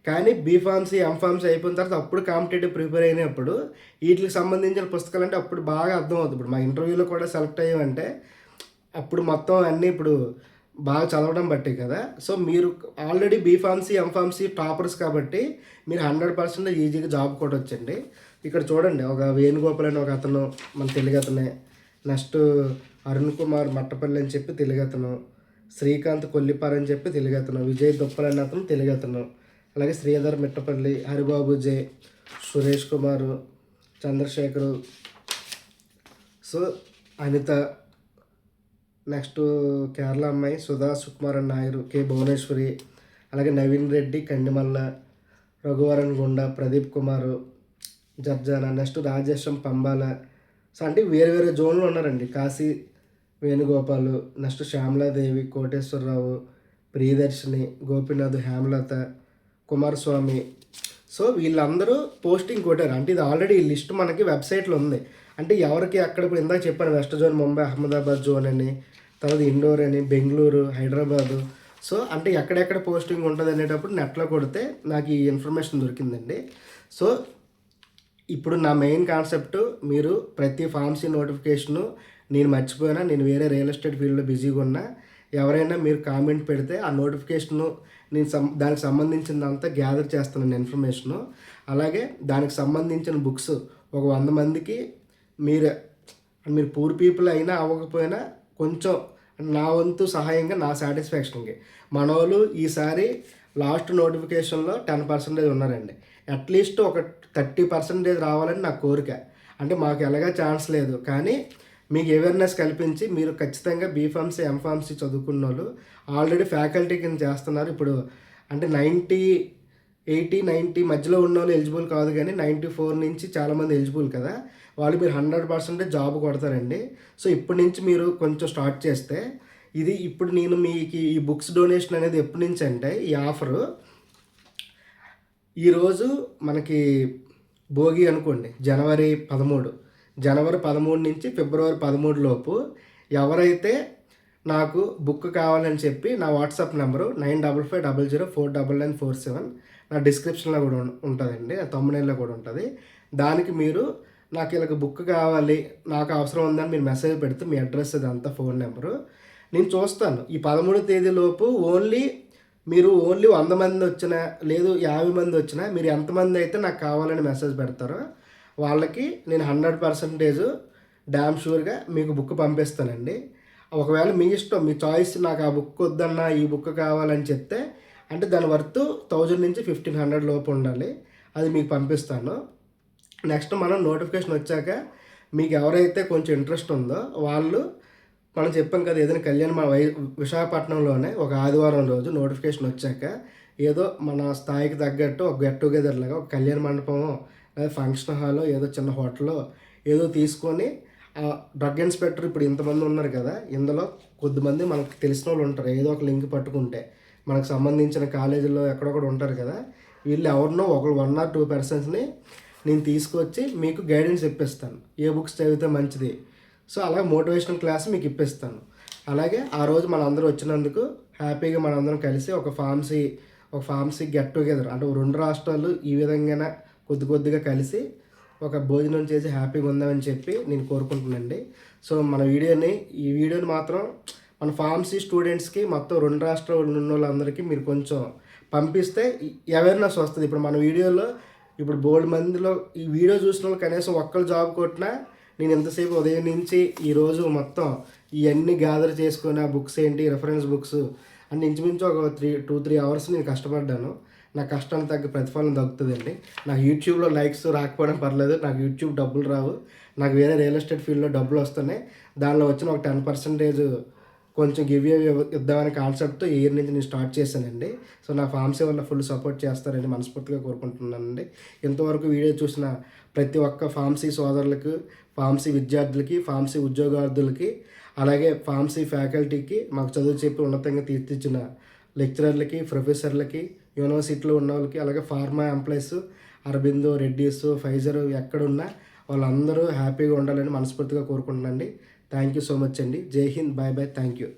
కానీ బీఫార్మసీ ఎంఫార్మసీ అయిపోయిన తర్వాత అప్పుడు కాంపిటేటివ్ ప్రిపేర్ అయినప్పుడు వీటికి సంబంధించిన పుస్తకాలు అంటే అప్పుడు బాగా అర్థమవుతుంది. ఇప్పుడు మా ఇంటర్వ్యూలో కూడా సెలెక్ట్ అయ్యామంటే అప్పుడు మొత్తం అన్నీ ఇప్పుడు బాగా చదవడం బట్టి కదా. సో మీరు ఆల్రెడీ బీఫార్మసీ ఎంఫార్మసీ టాపర్స్ కాబట్టి మీరు 100% ఈజీగా జాబ్ కొట్టొచ్చండి. ఇక్కడ చూడండి, ఒక వేణుగోపాల్ అని ఒక అతను మన తెలుగు అతనే, నెక్స్ట్ అరుణ్ కుమార్ మట్టపల్లి అని చెప్పి తెలుగు అతను, శ్రీకాంత్ కొల్లిపార్ అని చెప్పి తెలుగు అతను, విజయ్ దుప్పల్ అని అతను తెలుగు అతను, అలాగే శ్రీధర్ మిట్టపల్లి, హరిబాబు జే, సురేష్ కుమారు, చంద్రశేఖరు, సో అనిత, నెక్స్ట్ కేరళ అమ్మాయి సుధా సుకుమారన్ నాయరు, కె భువనేశ్వరి, అలాగే నవీన్ రెడ్డి కండిమల్ల, రఘువరన్ గుండ, ప్రదీప్ కుమారు, జర్జాన, నెక్స్ట్ రాజేశం పంబాల. సో అంటే వేరే వేరే జోన్లు ఉన్నారండి. కాశీ వేణుగోపాలు, నెక్స్ట్ శ్యామలాదేవి, కోటేశ్వరరావు, ప్రియదర్శిని, గోపీనాథ్, హేమలత, కుమారస్వామి. సో వీళ్ళందరూ పోస్టింగ్ కొట్టారు. అంటే ఇది ఆల్రెడీ ఈ లిస్ట్ మనకి వెబ్సైట్లో ఉంది. అంటే ఎవరికి అక్కడ ఇప్పుడు ఇందాక చెప్పాను, west zone Mumbai, Ahmedabad zone అని, తర్వాత ఇండోర్ అని, బెంగళూరు, హైదరాబాదు. సో అంటే ఎక్కడెక్కడ పోస్టింగ్ ఉంటుంది అనేటప్పుడు నెట్లో కొడితే నాకు ఈ ఇన్ఫర్మేషన్ దొరికిందండి. సో ఇప్పుడు నా మెయిన్ కాన్సెప్ట్, మీరు ప్రతి ఫార్మసీ నోటిఫికేషను నేను మర్చిపోయినా, నేను వేరే రియల్ ఎస్టేట్ ఫీల్డ్లో బిజీగా ఉన్నా, ఎవరైనా మీరు కామెంట్ పెడితే ఆ నోటిఫికేషను నేను దానికి సంబంధించినంతా గ్యాదర్ చేస్తున్నాను ఇన్ఫర్మేషను. అలాగే దానికి సంబంధించిన బుక్స్ ఒక 100 మందికి మీరు పూర్ పీపుల్ అయినా అవ్వకపోయినా కొంచెం నా వంతు సహాయంగా, నా సాటిస్ఫాక్షన్కి మన వాళ్ళు ఈసారి లాస్ట్ నోటిఫికేషన్లో 10% ఉన్నారండి. అట్లీస్ట్ ఒక 30% రావాలని నా కోరిక. అంటే మాకు ఎలాగా ఛాన్స్ లేదు, కానీ మీకు అవేర్నెస్ కల్పించి మీరు ఖచ్చితంగా బీఫార్మసీ ఎంఫార్మసీ చదువుకున్న వాళ్ళు ఆల్రెడీ ఫ్యాకల్టీ కింద చేస్తున్నారు. ఇప్పుడు అంటే 80 మధ్యలో ఉన్న వాళ్ళు ఎలిజిబుల్ కాదు, కానీ 94 నుంచి చాలామంది ఎలిజిబుల్ కదా, వాళ్ళు మీరు 100% జాబ్ కొడతారండి. సో ఇప్పటి నుంచి మీరు కొంచెం స్టార్ట్ చేస్తే ఇది ఇప్పుడు నేను మీకు ఈ బుక్స్ డొనేషన్ అనేది ఎప్పటి నుంచి అంటే ఈ ఆఫరు ఈరోజు మనకి భోగి అనుకోండి, జనవరి 13 నుంచి ఫిబ్రవరి 13 లోపు ఎవరైతే నాకు బుక్ కావాలని చెప్పి నా వాట్సాప్ నెంబరు 9550049947 నా డిస్క్రిప్షన్లో కూడా ఉంటుందండి, తమ్మునేల్లో కూడా ఉంటుంది. దానికి మీరు నాకు ఇలాగ బుక్ కావాలి, నాకు అవసరం ఉందని మీరు మెసేజ్ పెడితే మీ అడ్రస్ ఇదంతా, ఫోన్ నెంబరు నేను చూస్తాను. ఈ 13వ తేదీలోపు మీరు ఓన్లీ 100 మంది వచ్చినా లేదు 50 మంది వచ్చినా, మీరు ఎంతమంది అయితే నాకు కావాలని మెసేజ్ పెడతారో వాళ్ళకి నేను 100% డ్యామ్ షూర్గా మీకు బుక్ పంపిస్తానండి. ఒకవేళ మీ ఇష్టం, మీ చాయిస్, నాకు ఆ బుక్ వద్దన్నా ఈ బుక్ కావాలని చెప్తే అంటే దాని వర్త్ 1000 నుంచి 1500 లోపు ఉండాలి, అది మీకు పంపిస్తాను. నెక్స్ట్ మనం నోటిఫికేషన్ వచ్చాక మీకు ఎవరైతే కొంచెం ఇంట్రెస్ట్ ఉందో వాళ్ళు, మనం చెప్పాం కదా ఏదైనా విశాఖపట్నంలోనే ఒక ఆదివారం రోజు నోటిఫికేషన్ వచ్చాక ఏదో మన స్థాయికి తగ్గట్టు ఒక గెట్ టుగెదర్ లాగా ఒక కళ్యాణ మండపం లేదా ఫంక్షన్ హాల్లో ఏదో చిన్న హోటల్లో ఏదో తీసుకొని డ్రగ్ ఇన్స్పెక్టర్ ఇప్పుడు ఇంతమంది ఉన్నారు కదా, ఇందులో కొద్దిమంది మనకు తెలిసిన వాళ్ళు ఉంటారు, ఏదో ఒక లింక్ పట్టుకుంటే మనకు సంబంధించిన కాలేజీల్లో ఎక్కడొక్కడ ఉంటారు కదా, వీళ్ళు ఎవరినో 1 or 2 పర్సన్స్ని నేను తీసుకొచ్చి మీకు గైడెన్స్ ఇప్పిస్తాను, ఏ బుక్స్ చదివితే మంచిది. సో అలా మోటివేషనల్ క్లాస్ మీకు ఇప్పిస్తాను. అలాగే ఆ రోజు మనందరూ వచ్చినందుకు హ్యాపీగా మనందరం కలిసి ఒక ఫార్మసీ గెట్ టుగెదర్, అంటే 2 రాష్ట్రాలు ఈ విధంగా కొద్దిగా కలిసి ఒక భోజనం చేసి హ్యాపీగా ఉందామని చెప్పి నేను కోరుకుంటున్నానండి. సో ఈ వీడియోని మాత్రం మన ఫార్మసీ స్టూడెంట్స్కి మొత్తం 2 రాష్ట్రాలు ఉన్న వాళ్ళందరికీ మీరు కొంచెం పంపిస్తే అవేర్నెస్ వస్తుంది. ఇప్పుడు మన వీడియోలో ఇప్పుడు బోల్డ్ మందిలో ఈ వీడియో చూసిన వాళ్ళు కనీసం ఒక్కరు జాబ్ కొట్టినా నేను ఎంతసేపు ఉదయం నుంచి ఈరోజు మొత్తం ఇవన్నీ గ్యాదర్ చేసుకొని ఆ బుక్స్ ఏంటి రెఫరెన్స్ బుక్స్ అని ఇంచుమించు ఒక 2-3 అవర్స్ నేను కష్టపడ్డాను. నా కష్టానికి తగ్గ ప్రతిఫలం దక్కుతుందండి. నాకు యూట్యూబ్లో లైక్స్ రాకపోవడం పర్లేదు, నాకు యూట్యూబ్ డబ్బులు రావు, నాకు వేరే రియల్ ఎస్టేట్ ఫీల్డ్లో డబ్బులు వస్తున్నాయి. దానిలో వచ్చిన ఒక 10% కొంచెం గివ్ అవే ఇద్దామనే కాన్సెప్ట్తో ఈ ఇయర్ నుంచి నేను స్టార్ట్ చేశానండి. సో నా ఫార్మసీ వల్ల ఫుల్ సపోర్ట్ చేస్తారని మనస్ఫూర్తిగా కోరుకుంటున్నానండి. ఇంతవరకు వీడియో చూసిన ప్రతి ఒక్క ఫార్మసీ సోదరులకు, ఫార్మసీ విద్యార్థులకి, ఫార్మసీ ఉద్యోగార్థులకి, అలాగే ఫార్మసీ ఫ్యాకల్టీకి, మాకు చదువు చెప్పి ఉన్నతంగా తీర్చిదిద్దిన లెక్చరర్లకి, ప్రొఫెసర్లకి, యూనివర్సిటీలో ఉన్న వాళ్ళకి, అలాగే pharma employees, Aurobindo, Reddy's, Pfizer ఎక్కడున్నా వాళ్ళందరూ హ్యాపీగా ఉండాలని మనస్ఫూర్తిగా కోరుకుంటున్నానండి. థ్యాంక్ యూ సో మచ్ అండి. జై హింద్, బాయ్ బాయ్, థ్యాంక్ యూ.